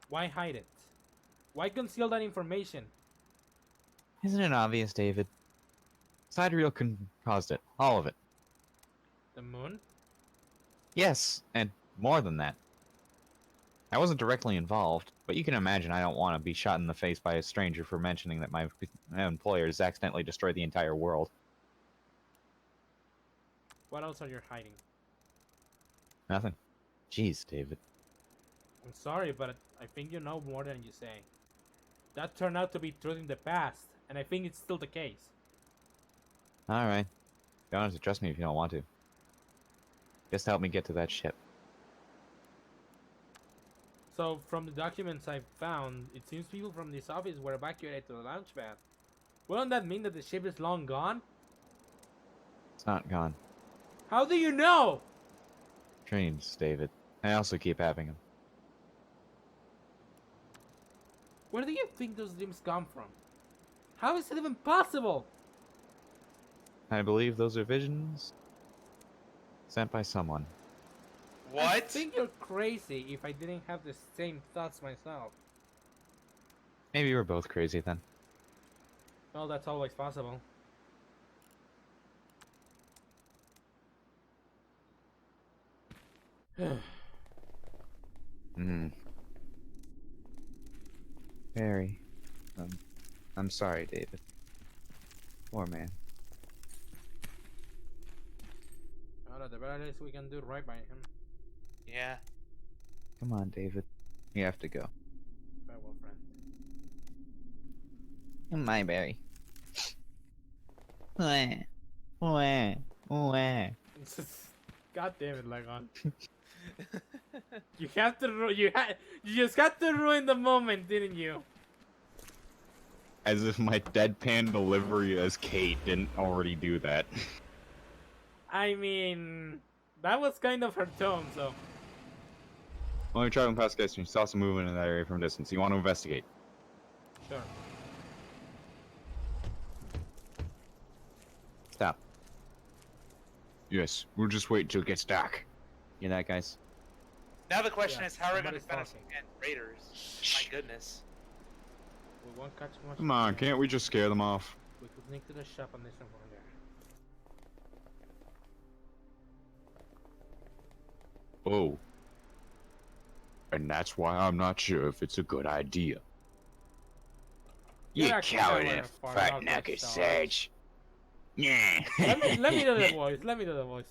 Why hide it? Why conceal that information? Isn't it obvious, David? Sidereal caused it. All of it. The moon? Yes, and more than that. I wasn't directly involved, but you can imagine I don't want to be shot in the face by a stranger for mentioning that my employers accidentally destroyed the entire world. What else are you hiding? Nothing. Jeez, David. I'm sorry, but I think you know more than you say. That turned out to be truth in the past, and I think it's still the case. Alright. You don't have to trust me if you don't want to. Just help me get to that ship. So, from the documents I've found, it seems people from this office were evacuated to the launch pad. Wouldn't that mean that the ship is long gone? It's not gone. How do you know? Dreams, David. I also keep having them. Where do you think those dreams come from? How is it even possible? I believe those are visions sent by someone. What? I think you're crazy if I didn't have the same thoughts myself. Maybe we're both crazy then. Well, that's always possible. Hmm. Barry. I'm sorry, David. Poor man. Well, at the very least we can do right by him. Yeah. Come on, David. You have to go. Farewell, friend. My Barry. Wah, wah, wah. God damn it, Legon. You have to you just had to ruin the moment, didn't you? As if my deadpan delivery as Kate didn't already do that. I mean, That was kind of her tone, so. While you're traveling past gas station, you saw some movement in that area from a distance. You want to investigate. Sure. Stop. Yes, we'll just wait till it gets dark. You that, guys? Now the question Yeah, is, how are we going to somebody's defend us talking. against raiders? My goodness. We won't catch much. Come on, time. can't we just scare them off? We could sneak to the shop and listen from there. Oh. And that's why I'm not sure if it's a good idea. You're You actually coward nowhere and far fat enough, knuckle so- sage. Yeah. Let me do the voice. Let me do the voice.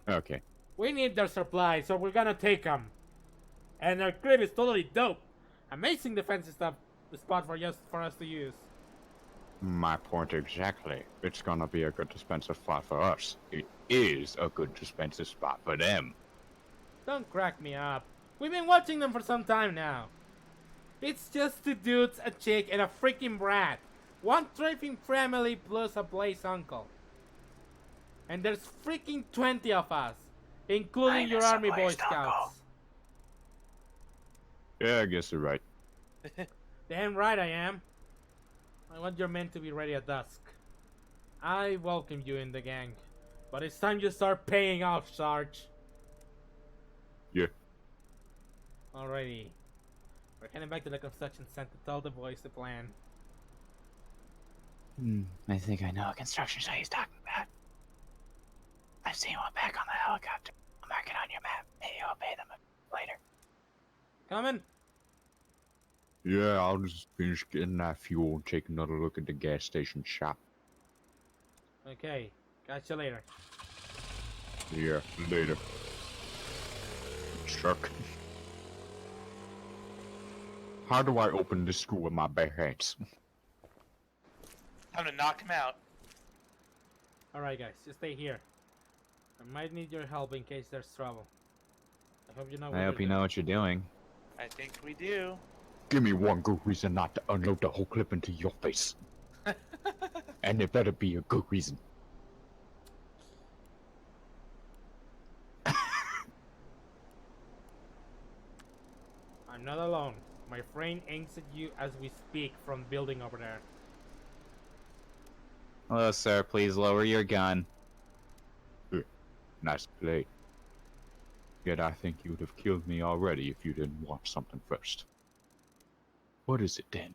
Okay. We need their supplies, so we're gonna take them. And their crib is totally dope. Amazing defensive stuff. The spot for us to use. My point exactly. It's gonna be a good defensive spot for us. It is a good defensive spot for them. Don't crack me up. We've been watching them for some time now. It's just two dudes, a chick, and a freaking brat. One thriving family plus a blaze uncle. And there's freaking 20 of us, including your army boy scouts. Yeah, I guess you're right. Damn right I am. I want your men to be ready at dusk. I welcome you in the gang, but it's time you start paying off, Sarge. Yeah. Alrighty. We're heading back to the construction center to tell the boys the plan. I think I know what construction site he's talking about. I've seen one back on the helicopter. I'll mark it on your map. Maybe I'll pay them later. Coming? Yeah, I'll just finish getting that fuel and take another look at the gas station shop. Okay. Catch you later. Yeah, later. Chuck. How do I open this screw with my bare hands? Time to knock him out. Alright guys, just stay here. I might need your help in case there's trouble. I hope you know what I hope you know what you're doing. I think we do. Give me one good reason not to unload the whole clip into your face. And it better be a good reason. I'm not alone. My friend aims at you as we speak from the building over there. Hello, sir. Please lower your gun. Nice play. Yet I think you would have killed me already if you didn't want something first. What is it then?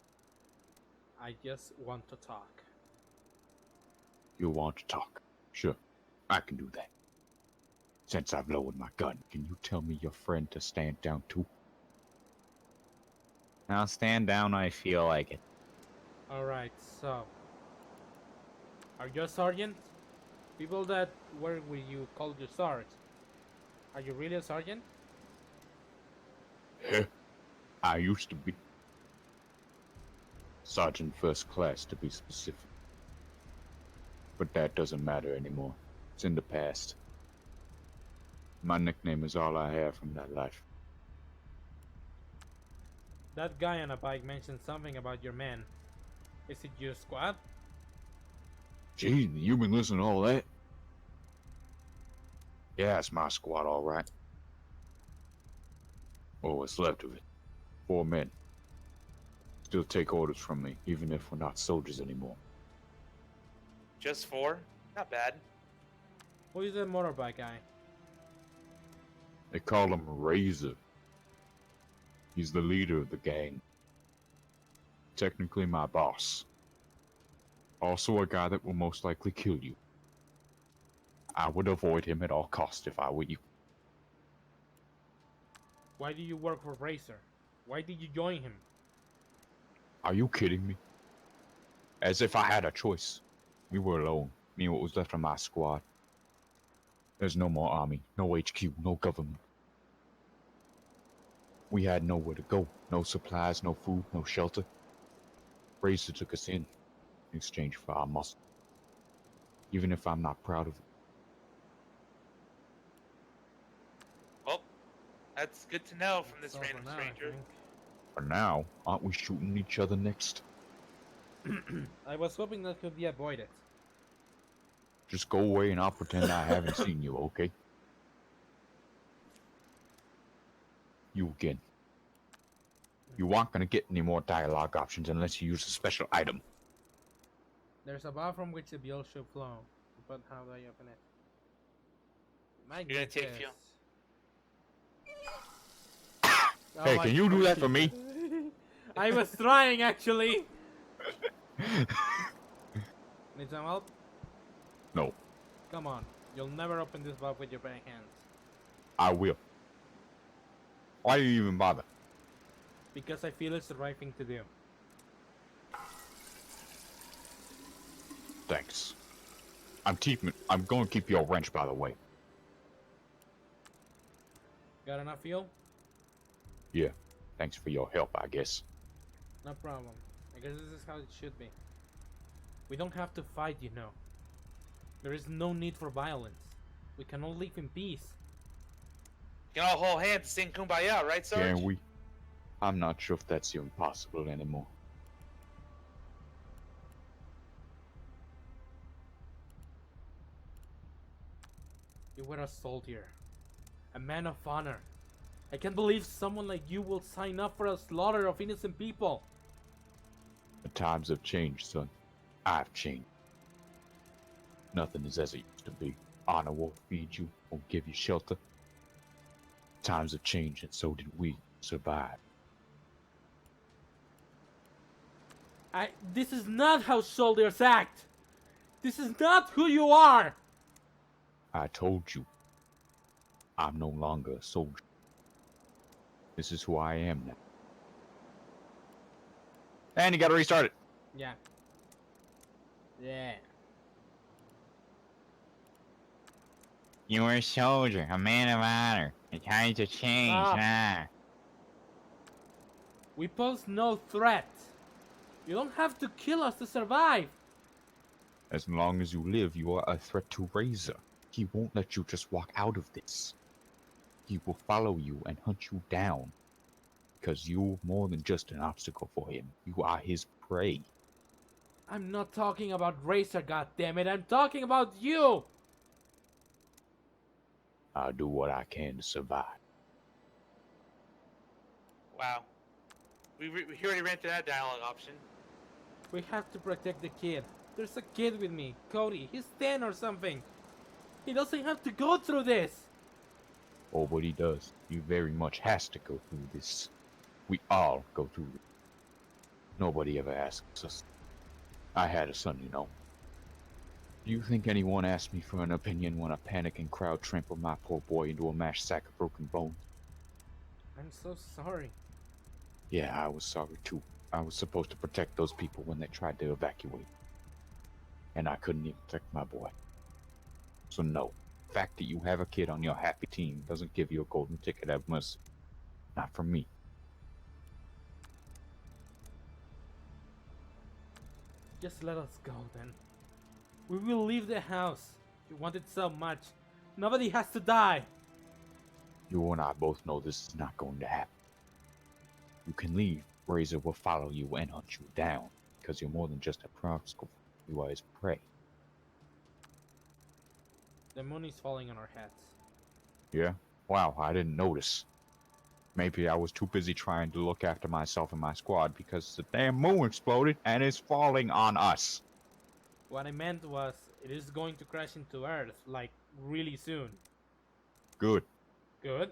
I just want to talk. You want to talk? Sure, I can do that. Since I've lowered my gun, can you tell me your friend to stand down too? Now stand down when I feel like it. Alright, so. Are you a sergeant? People that work with you call you Sarge. Are you really a sergeant? I used to be. Sergeant First Class, to be specific. But that doesn't matter anymore. It's in the past. My nickname is all I have from that life. That guy on a bike mentioned something about your men. Is it your squad? Gee, you been listening to all that? Yeah, it's my squad, all right. Oh, what's left of it. 4 men. Still take orders from me, even if we're not soldiers anymore. Just 4? Not bad. Who is the motorbike guy? They call him Razor. He's the leader of the gang. Technically my boss. Also a guy that will most likely kill you. I would avoid him at all costs if I were you. Why do you work for Racer? Why did you join him? Are you kidding me? As if I had a choice. We were alone. Me and what was left of my squad. There's no more army, no HQ, no government. We had nowhere to go. No supplies, no food, no shelter. Razor took us in exchange for our muscle. Even if I'm not proud of it. Well, that's good to know from this That's all random for now, I stranger. For now, aren't we shooting each other next? think. I was hoping that could be avoided. Just go away and I'll pretend I haven't seen you, okay? You again. You aren't gonna get any more dialogue options unless you use a special item. There's a bar from which the bill should flow. But how do I open it? My You're gonna take goodness. fuel. Oh Hey, my can you do that for goodness. me? I was trying actually. Need some help? No, Come on. You'll never open this valve with your bare hands. I will. Why do you even bother? Because I feel it's the right thing to do. Thanks. I'm going to keep your wrench, by the way. Got enough fuel? Yeah. Thanks for your help, I guess. No problem. I guess this is how it should be. We don't have to fight, you know. There is no need for violence. We can all live in peace. You can all hold hands and sing Kumbaya, right, Sarge? Can we? I'm not sure if that's even possible anymore. You were a soldier. A man of honor. I can't believe someone like you will sign up for a slaughter of innocent people. The times have changed, son. I've changed. Nothing is as it used to be. Honor will feed you, will give you shelter. Times have changed, and so did we survive. This is not how soldiers act. This is not who you are. I told you. I'm no longer a soldier. This is who I am now. And you gotta restart it. Yeah. Yeah. You were a soldier, a man of honor. The times have changed, huh? We pose no threat. You don't have to kill us to survive. As long as you live, you are a threat to Razor. He won't let you just walk out of this. He will follow you and hunt you down. Because you're more than just an obstacle for him. You are his prey. I'm not talking about Racer, goddammit. I'm talking about you. I'll do what I can to survive. Wow. We already ran through that dialogue option. We have to protect the kid. There's a kid with me, Cody. He's 10 or something. He doesn't have to go through this. Oh, but he does. He very much has to go through this. We all go through it. Nobody ever asks us. I had a son, you know. Do you think anyone asked me for an opinion when a panicking crowd trampled my poor boy into a mashed sack of broken bones? I'm so sorry. Yeah, I was sorry too. I was supposed to protect those people when they tried to evacuate. And I couldn't even protect my boy. So no, the fact that you have a kid on your happy team doesn't give you a golden ticket at mercy. Not from me. Just let us go then. We will leave the house. You want it so much. Nobody has to die. You and I both know this is not going to happen. You can leave. Razor will follow you and hunt you down. Because you're more than just a obstacle. You are his prey. The moon is falling on our heads. Yeah? Wow, I didn't notice. Maybe I was too busy trying to look after myself and my squad because the damn moon exploded and is falling on us. What I meant was, it is going to crash into Earth, like, really soon. Good. Good?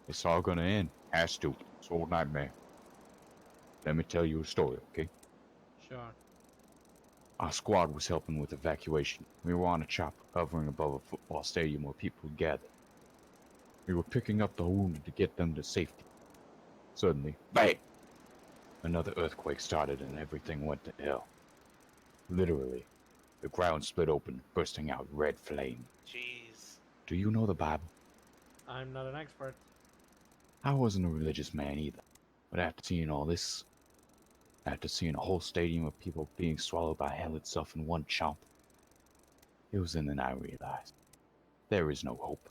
It's all gonna end. Has to. It's old nightmare. Let me tell you a story, okay? Sure. Our squad was helping with evacuation. We were on a chopper hovering above a football stadium where people gathered. We were picking up the wounded to get them to safety. Suddenly, bang! Another earthquake started and everything went to hell. Literally, the ground split open, bursting out red flame. Jeez. Do you know the Bible? I'm not an expert. I wasn't a religious man either, but after seeing all this, after seeing a whole stadium of people being swallowed by hell itself in one chomp, it was then I realized, there is no hope.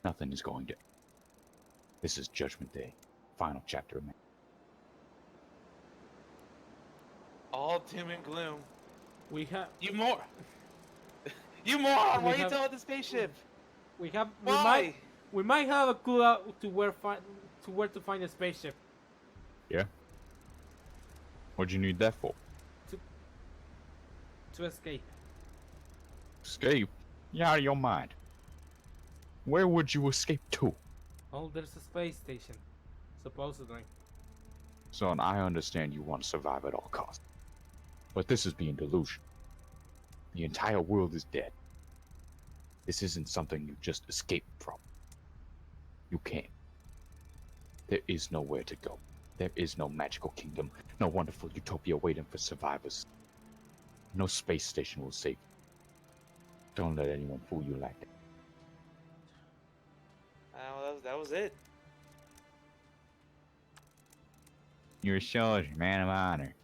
Nothing is going to. This is Judgment Day, final chapter of man. All doom and gloom. We have You more. You moron! Why are you have- still at the spaceship? we Why? We might have a clue out to where to find a spaceship. Yeah? What'd you need that for? To escape. Escape? You're out of your mind. Where would you escape to? Oh, there's a space station. Supposedly. Son, I understand you want to survive at all costs. But this is being delusional. The entire world is dead. This isn't something you just escape from. You can't. There is nowhere to go. There is no magical kingdom, no wonderful utopia waiting for survivors. No space station will save you. Don't let anyone fool you like that. That was it. You're a soldier, man of honor.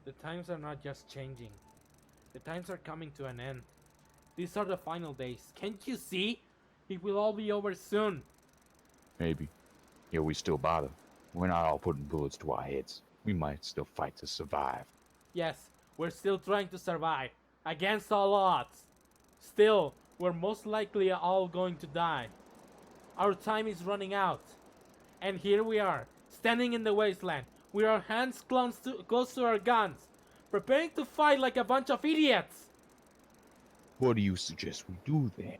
The times are not just changing. The times are coming to an end. These are the final days. Can't you see? It will all be over soon. Maybe. Yeah, we still bother. We're not all putting bullets to our heads. We might still fight to survive. Yes, we're still trying to survive. Against all odds. Still, we're most likely all going to die. Our time is running out. And here we are, standing in the wasteland, with our hands close to our guns, preparing to fight like a bunch of idiots. What do you suggest we do then?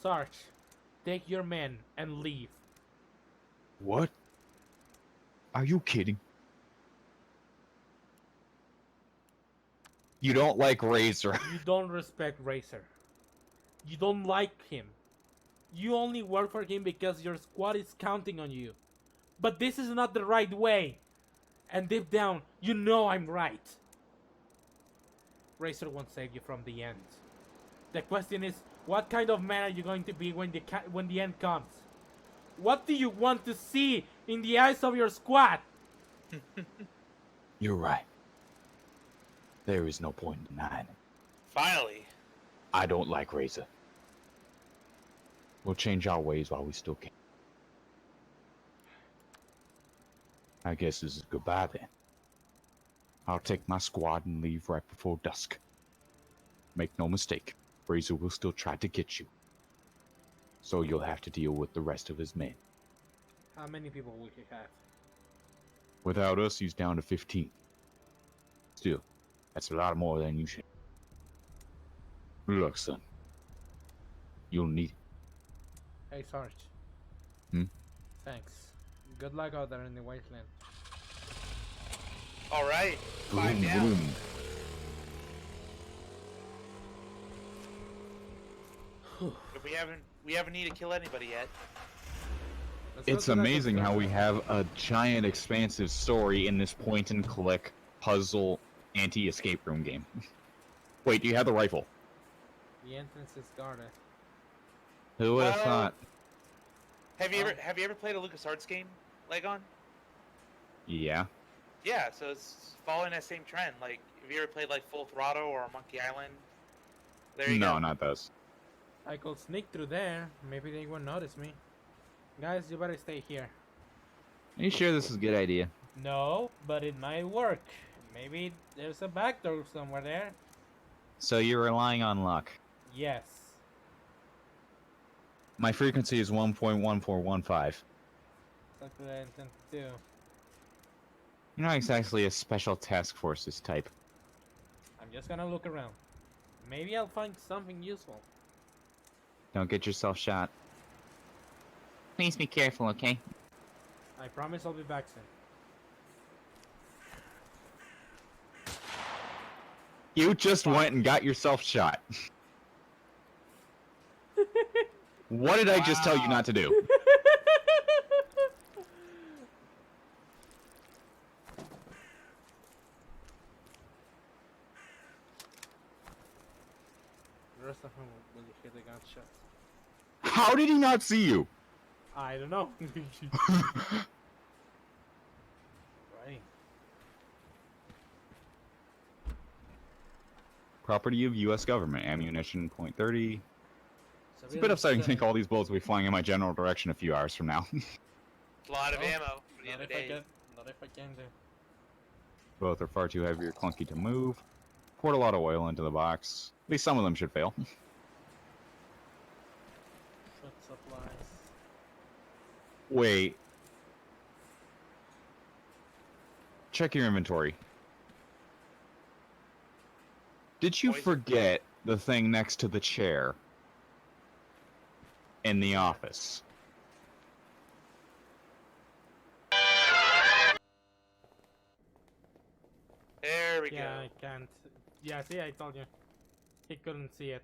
Sarge, take your men and leave. What? Are you kidding? You don't like Razor. You don't respect Racer. You don't like him. You only work for him because your squad is counting on you. But this is not the right way. And deep down, you know I'm right. Racer won't save you from the end. The question is, what kind of man are you going to be when the end comes? What do you want to see in the eyes of your squad? You're right. There is no point in denying it. Finally. I don't like Razor. We'll change our ways while we still can. I guess this is goodbye then. I'll take my squad and leave right before dusk. Make no mistake, Razor will still try to get you. So you'll have to deal with the rest of his men. How many people will he have? Without us, he's down to 15. Still, that's a lot more than you should. Look, son. You'll need it. Hey, Sarge. Thanks. Good luck out there in the wasteland. All right. Vroom, 5 down. vroom. We haven't need to kill anybody yet. Let's go It's to that amazing how we construction. have a giant, expansive story in this point-and-click puzzle anti-escape room game. Wait, do you have the rifle? The entrance is guarded. Who would have Well, thought? Have you ever played a LucasArts game, Legon? Yeah. Yeah, so it's following that same trend. Like, have you ever played like Full Throttle or Monkey Island? There you No, go. not those. I could sneak through there. Maybe they won't notice me. Guys, you better stay here. Are you sure this is a good idea? No, but it might work. Maybe there's a back door somewhere there. So you're relying on luck. Yes. My frequency is 1.1415. That's what I intend to do. You're not exactly a special task forces type. I'm just gonna look around. Maybe I'll find something useful. Don't get yourself shot. Please be careful, okay? I promise I'll be back soon. You just went and got yourself shot. What did I just tell you not to do? The rest of them will hear the gunshot. How did he not see you? I don't know. Right. Property of U.S. government. Ammunition, .30. It's a bit upsetting to think all these bullets will be flying in my general direction a few hours from now. A lot of ammo for the Not end of if I days. get, not if I can do. Both are far too heavy or clunky to move. Poured a lot of oil into the box. At least some of them should fail. Food supplies. Wait. Check your inventory. Did you Poison. forget the thing next to the chair in the office? There we Yeah, go. I can't. Yeah, see, I told you. He couldn't see it.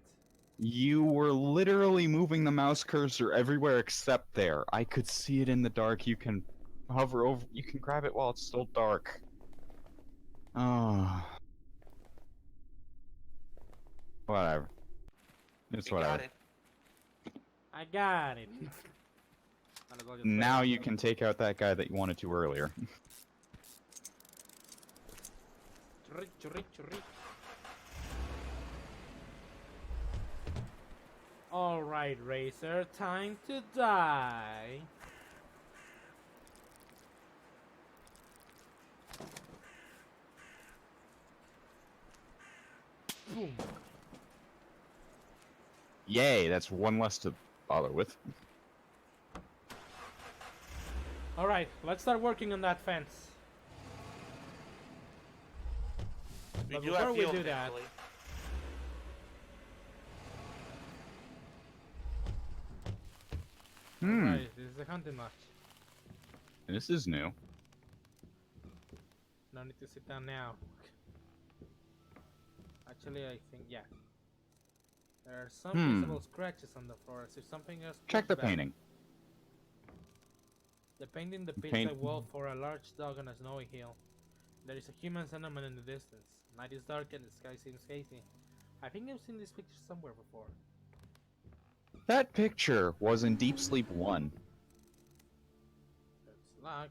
You were literally moving the mouse cursor everywhere except there. I could see it in the dark. You can hover over. You can grab it while it's still dark. Oh. Whatever. It's We whatever. got it. I got it. And I told you to Now play. you can take out that guy that you wanted to earlier. Churri, churri, churri. Alright, Racer, time to die. Boom. Yay, that's one less to bother with. Alright, let's start working on that fence. We But do before have we fuel, do that- thankfully. Right, this is a hunting lodge. This is new. No need to sit down now. Actually, I think, yeah. There are some visible scratches on the floor, as if something else. Check the pushed back. painting. The painting depicts Paint- a wolf or a large dog on a snowy hill. There is a human sentiment in the distance. Night is dark and the sky seems hazy. I think I've seen this picture somewhere before. That picture was in Deep Sleep 1. It's locked.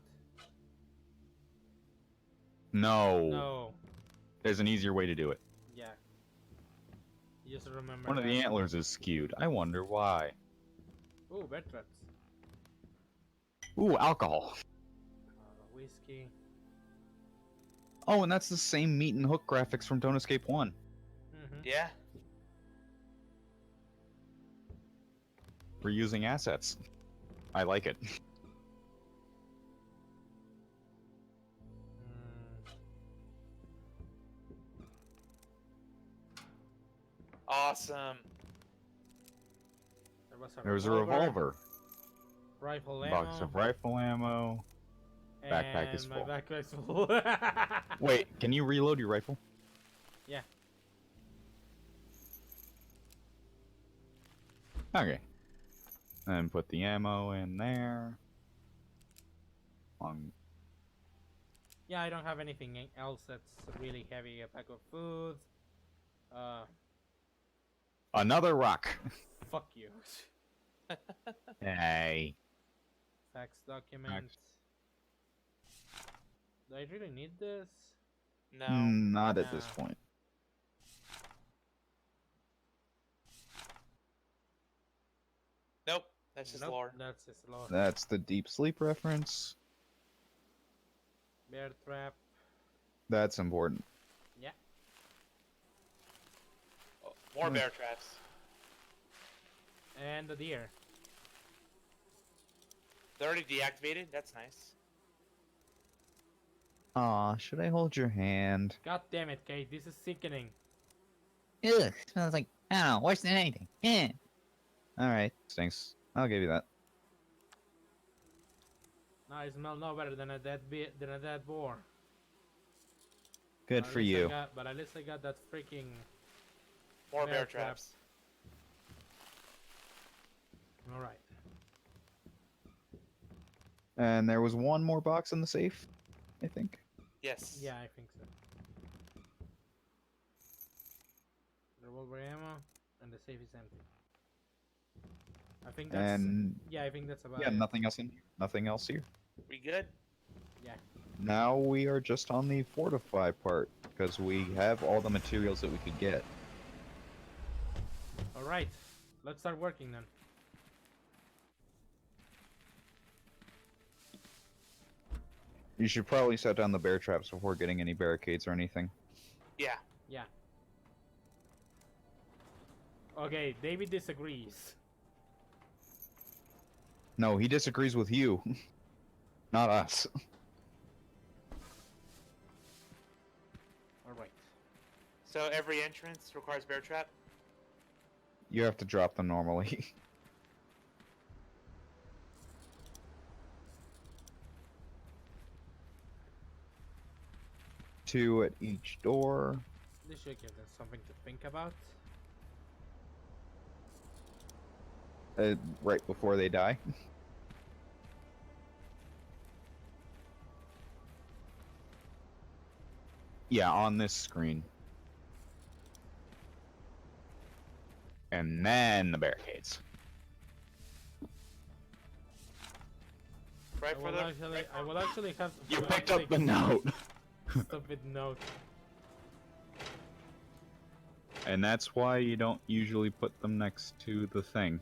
No. No. There's an easier way to do it. Yeah. You just remember. One of the that. antlers is skewed. I wonder why. Ooh, bear traps. Ooh, alcohol. Whiskey. Oh, and that's the same meat and hook graphics from Don't Escape 1. Mm-hmm. Yeah. Reusing assets. I like it. Awesome. There was a revolver, Rifle ammo. box of rifle ammo. backpack is and my full. backpack is full. Wait, can you reload your rifle? Yeah. Okay. And put the ammo in there. Yeah, I don't have anything else that's really heavy. A pack of food. Another rock. Fuck you. Hey. Fax document. Do I really need this? No. Not at this Nah. point. Nope. That's just Nope, lore. that's just lore. That's the deep sleep reference. Bear trap. That's important. Yeah. Oh, more bear traps. And the deer. They're already deactivated. That's nice. Aw, should I hold your hand? God damn it, Kate. This is sickening. Ugh, smells like, I don't know, worse than anything. Eh. Alright, stinks. I'll give you that. No, I smell no better than a dead boar. Good But at for least you. But at least I got that freaking More bear bear trap. traps. All right. And there was one more box in the safe, I think. Yes. Yeah, I think so. Revolver ammo, and the safe is empty. I think that's. And Yeah, I think that's about yeah, it. nothing else in here. Nothing else here. We good? Yeah. Now we are just on the fortify part, because we have all the materials that we could get. All right. Let's start working then. You should probably set down the bear traps before getting any barricades or anything. Yeah. Yeah. Okay, David disagrees. No, he disagrees with you. Not us. Alright. So every entrance requires bear trap? You have to drop them normally. 2 at each door. This should give them something to think about. Right before they die. Yeah, on this screen. And then the barricades. Right for the. I will actually have. You picked up the note! Stupid note. And that's why you don't usually put them next to the thing.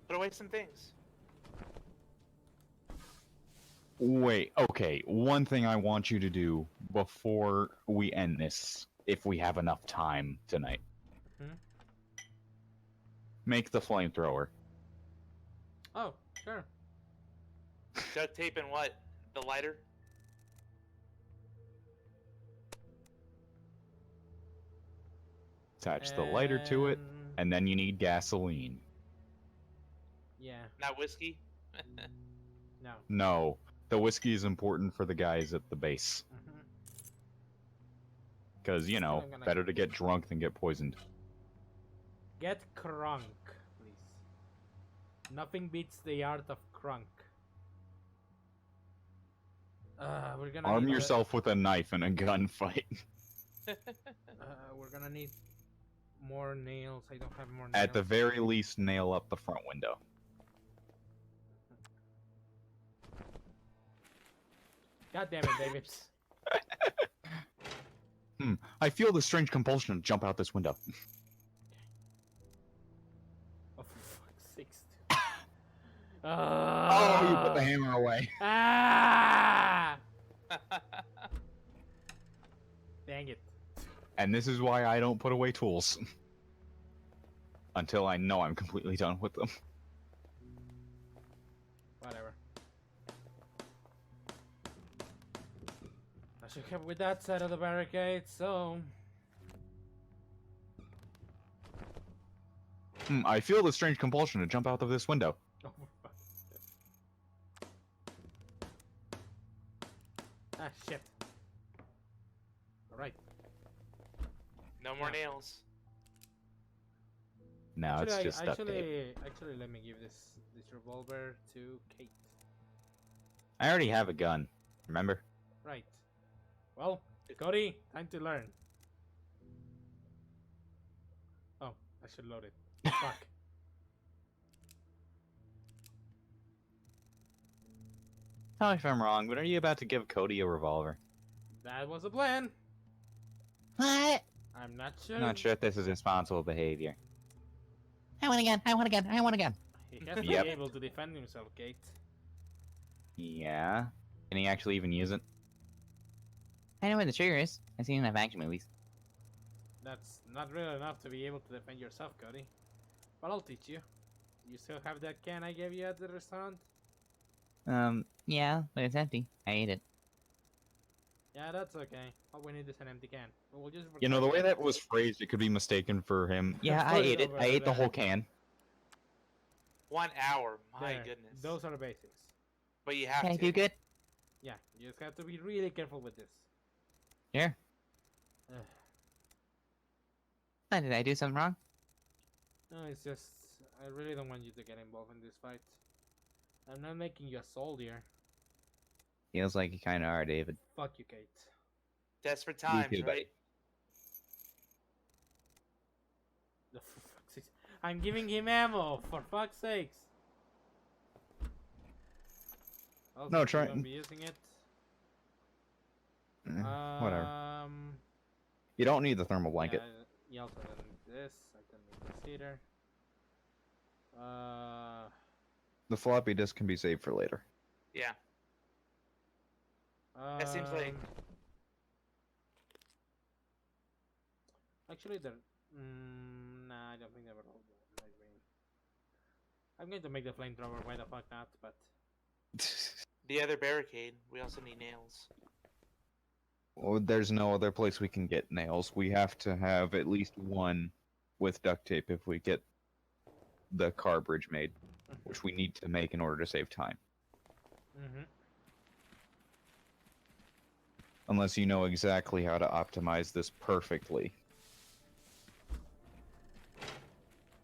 Put away some things. Wait, okay, one thing I want you to do before we end this, if we have enough time tonight. Hmm? Make the flamethrower. Oh, sure. Duct tape and what? The lighter? Attach the lighter to it, and then you need gasoline. Yeah. Not whiskey? No. No, the whiskey is important for the guys at the base. Mhm. Because, you know, I'm gonna- better to get drunk than get poisoned. Get crunk, please. Nothing beats the art of crunk. We're gonna Arm need yourself with a knife in a gunfight. we're gonna need more nails. I don't have more nails. At the very least, nail up the front window. God damn it, David. I feel the strange compulsion to jump out this window. Oh, for fuck's sakes. Oh, you put the hammer away. Ah! Dang it. And this is why I don't put away tools. Until I know I'm completely done with them. Whatever. I should have with that side of the barricade, so... I feel the strange compulsion to jump out of this window. Oh, fuck. Ah, shit. Alright. No more Yeah. nails. Now it's just duct tape. Actually, let me give this revolver to Kate. I already have a gun. Remember? Right. Well, Cody, time to learn. Oh, I should load it. Fuck. Tell me if I'm wrong, but are you about to give Cody a revolver? That was a plan. What? I'm not sure. I'm not sure if this is responsible behavior. I want a gun. I want a gun. I want a gun. He has to Yep. be able to defend himself, Kate. Yeah? Can he actually even use it? I know where the trigger is. I've seen enough action movies. That's not really enough to be able to defend yourself, Cody. But I'll teach you. You still have that can I gave you at the restaurant? Yeah, but it's empty. I ate it. Yeah, that's okay. All we need is an empty can. We'll just You know, the way replace that was phrased, it could be mistaken for him. Yeah, I Put ate it. over I ate the there. whole can. 1 hour. My There. goodness. Those are the basics. But you have Can I to. do good? Yeah, you just have to be really careful with this. Here. Ugh. Oh, did I do something wrong? No, it's just I really don't want you to get involved in this fight. I'm not making you a soldier. Feels like you kind of are, David. Fuck you, Kate. Desperate times, too, buddy. right? For fuck's sakes. I'm giving him ammo, for fuck's sakes. Also, No, you try- won't be using it. Whatever. Um, You don't need the thermal blanket. Yeah, you also don't need this. I don't need this either. The floppy disk can be saved for later. Yeah. That seems like- Actually, they're. Nah, I don't think they were all. I'm going to make the flamethrower. Why the fuck not? But The other barricade. We also need nails. Well, there's no other place we can get nails. We have to have at least one with duct tape if we get the car bridge made, which we need to make in order to save time. mm-hmm. Unless you know exactly how to optimize this perfectly.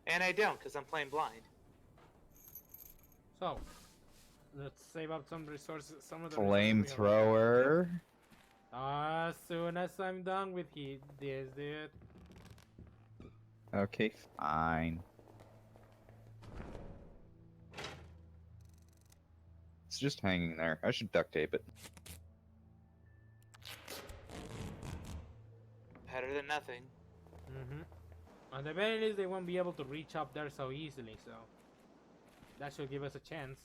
And I don't, because I'm playing blind. So let's save up some resources. Some of the resources we have. Flamethrower. As soon as I'm done with this dude. Okay, fine. It's just hanging there. I should duct tape it. Better than nothing. Mm-hmm. At the very least, they won't be able to reach up there so easily, so that should give us a chance.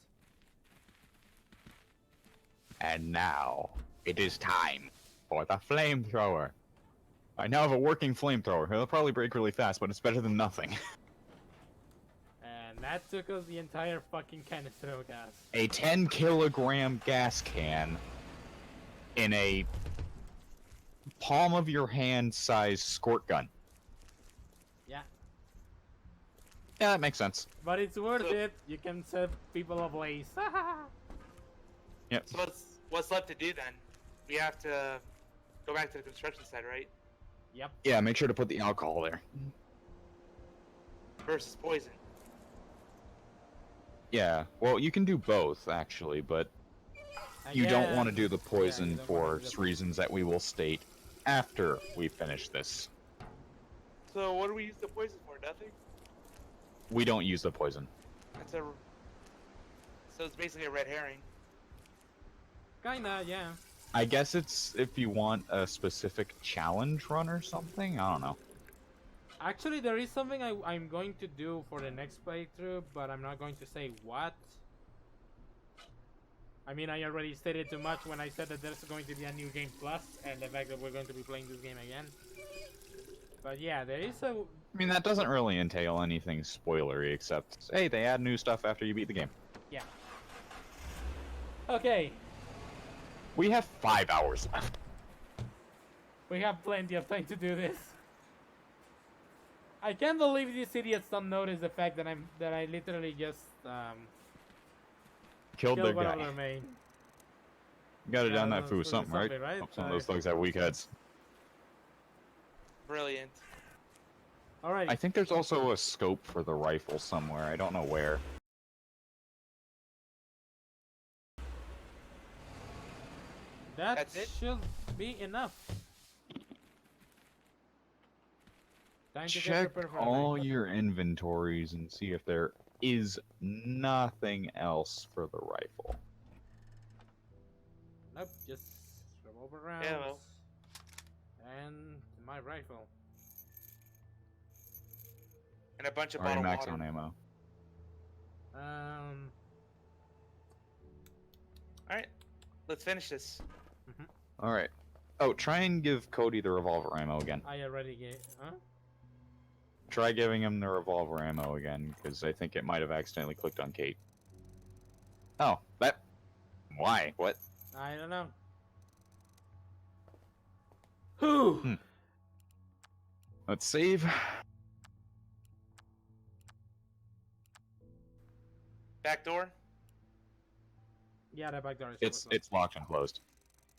And now, it is time for the flamethrower. I now have a working flamethrower. It'll probably break really fast, but it's better than nothing. And that took us the entire fucking canister of gas. A 10-kilogram gas can in a palm of your hand size squirt gun. Yeah. Yeah, that makes sense. But it's worth it. You can set people ablaze. Yep. So what's left to do then? We have to go back to the construction site, right? Yep. Yeah, make sure to put the alcohol there. Versus poison. Yeah, well, you can do both, actually, but you don't want to do the poison you don't for wanna do the reasons that we will state after we finish this. So what do we use the poison for? Nothing? We don't use the poison. That's a... So it's basically a red herring. Kinda, yeah. I guess it's if you want a specific challenge run or something. I don't know. Actually, there is something I'm going to do for the next playthrough, but I'm not going to say what. I mean, I already stated too much when I said that there's going to be a new game plus, and the fact that we're going to be playing this game again. But yeah, there is a... I mean, that doesn't really entail anything spoilery, except, hey, they add new stuff after you beat the game. Yeah. Okay, We have 5 hours left. we have plenty of time to do this. I can't believe these idiots don't notice the fact that I literally just Killed their one guy. of their main. You gotta Yeah, down no, that food with it's something, right? something, right? Hope some of those thugs have weak heads. Brilliant. All right. I think there's also a scope for the rifle somewhere. I don't know where. That That's it? should be enough. Time to get Check prepared for all the night. your inventories and see if there is nothing else for the rifle. Nope, just revolver rounds Ammo. and my rifle. And a bunch of Already bottled max water. on ammo. Alright. Let's finish this. Alright. Oh, try and give Cody the revolver ammo again. I already gave. Huh? Try giving him the revolver ammo again, because I think it might have accidentally clicked on Kate. Oh, that... Why? What? I don't know. Whew. Hmm. Let's save. Back door? Yeah, that back door is It's locked and closed.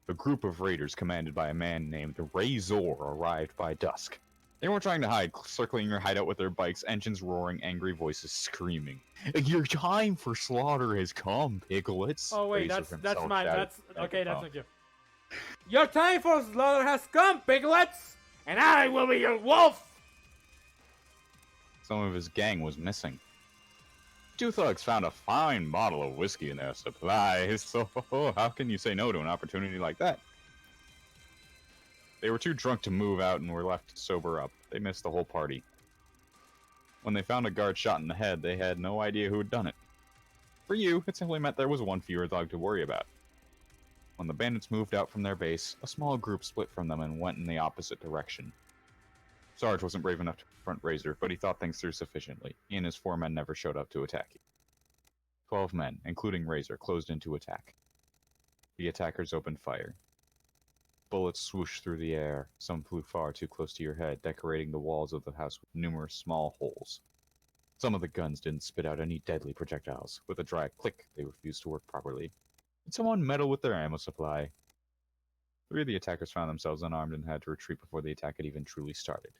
A group of raiders commanded by a man named Razor arrived by dusk. They weren't trying to hide, circling your hideout with their bikes, engines roaring, angry voices screaming. Your time for slaughter has come, Pigglets. Oh wait, Razor that's himself mine. shouted That's from the okay. That's megaphone. not you. Your time for slaughter has come, piglets, and I will be your wolf. Some of his gang was missing. Two thugs found a fine bottle of whiskey in their supplies, so how can you say no to an opportunity like that? They were too drunk to move out and were left to sober up. They missed the whole party. When they found a guard shot in the head, they had no idea who had done it. For you, it simply meant there was one fewer dog to worry about. When the bandits moved out from their base, a small group split from them and went in the opposite direction. Sarge wasn't brave enough to confront Razor, but he thought things through sufficiently. He and his 4 men never showed up to attack you. 12 men, including Razor, closed in to attack. The attackers opened fire. Bullets swooshed through the air. Some flew far too close to your head, decorating the walls of the house with numerous small holes. Some of the guns didn't spit out any deadly projectiles. With a dry click, they refused to work properly. Did someone meddle with their ammo supply? 3 of the attackers found themselves unarmed and had to retreat before the attack had even truly started.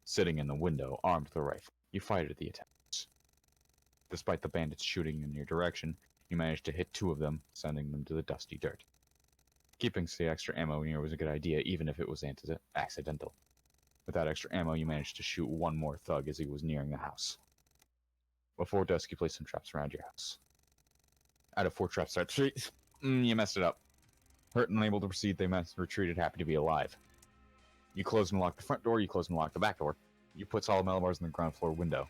Sitting in the window, armed with a rifle, you fired at the attackers. Despite the bandits shooting in your direction, you managed to hit 2 of them, sending them to the dusty dirt. Keeping the extra ammo near was a good idea, even if it was accidental. With that extra ammo, you managed to shoot 1 more thug as he was nearing the house. Before dusk, you placed some traps around your house. Out of 4 traps, you messed it up. Hurt and unable to proceed, they retreated, happy to be alive. You closed and locked the front door, you closed and locked the back door. You put solid metal bars in the ground floor window.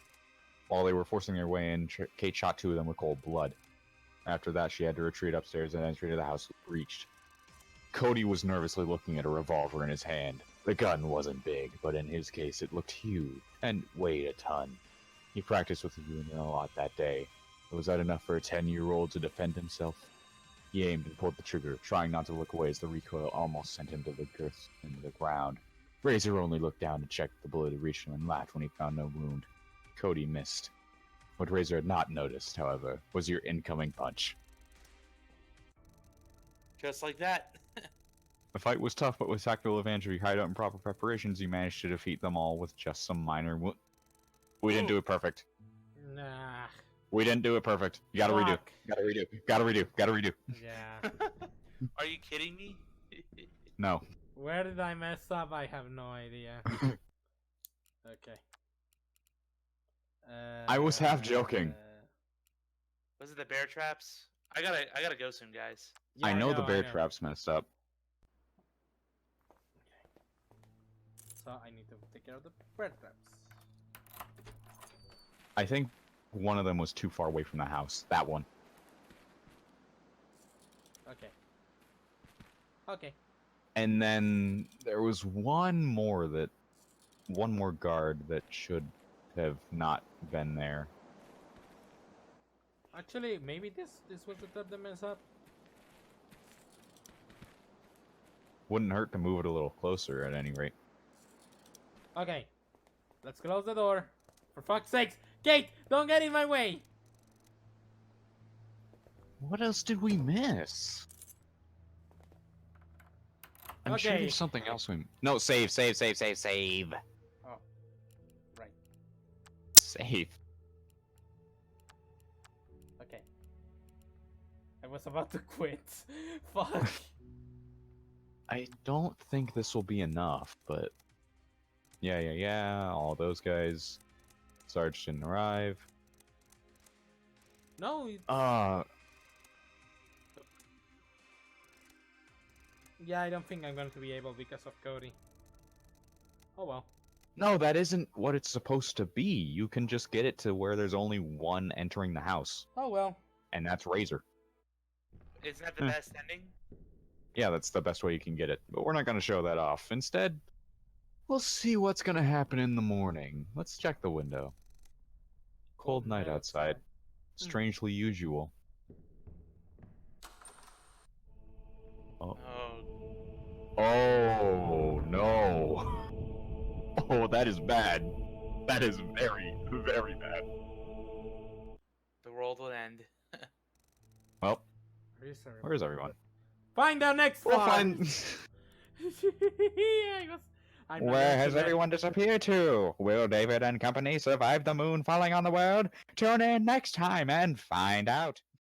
While they were forcing their way in, Kate shot 2 of them with cold blood. After that, she had to retreat upstairs and entry to the house breached. Cody was nervously looking at a revolver in his hand. The gun wasn't big, but in his case it looked huge and weighed a ton. He practiced with you a lot that day. Was that enough for a 10-year-old to defend himself? He aimed and pulled the trigger, trying not to look away as the recoil almost sent him to the girth into the ground. Razor only looked down to check the bullet had reached him and laughed when he found no wound. Cody missed. What Razor had not noticed, however, was your incoming punch. Just like that. The fight was tough, but with tactical advantage of your hideout and proper preparations, you managed to defeat them all with just some minor We didn't do it perfect. Nah. We didn't do it perfect. You gotta redo. Fuck. Gotta redo. Gotta redo. Gotta redo. Yeah. Are you kidding me? No. Where did I mess up? I have no idea. Okay. I was half joking. Was it the bear traps? I gotta go soon, guys. Yeah, I know the bear know. traps messed up. So I need to take care of the bear traps. I think one of them was too far away from the house. That one. Okay. Okay. And then there was one more guard that should have not been there. Actually, maybe this was the trap that messed up. Wouldn't hurt to move it a little closer at any rate. Okay. Let's close the door. For fuck's sakes! Kate! Don't get in my way! What else did we miss? I'm sure Okay. there's something else we... No, save. Oh. Right. Save. Okay. I was about to quit. Fuck. I don't think this will be enough, but... Yeah, all those guys. Sarge didn't arrive. No, yeah, I don't think I'm going to be able because of Cody. Oh well. No, that isn't what it's supposed to be. You can just get it to where there's only one entering the house, Oh well. and that's Razor. Isn't that the best ending? Yeah, that's the best way you can get it, but we're not going to show that off. Instead, we'll see what's going to happen in the morning. Let's check the window. Cold night outside. Strangely usual. Oh. Oh, no. Oh, that is bad. That is very, very bad. The world will end. Well, Research. where's everyone? Find out next We'll time! find... I'm not Where going has to everyone disappeared to? Will David and company survive the moon falling on the world? Tune in next time and find out.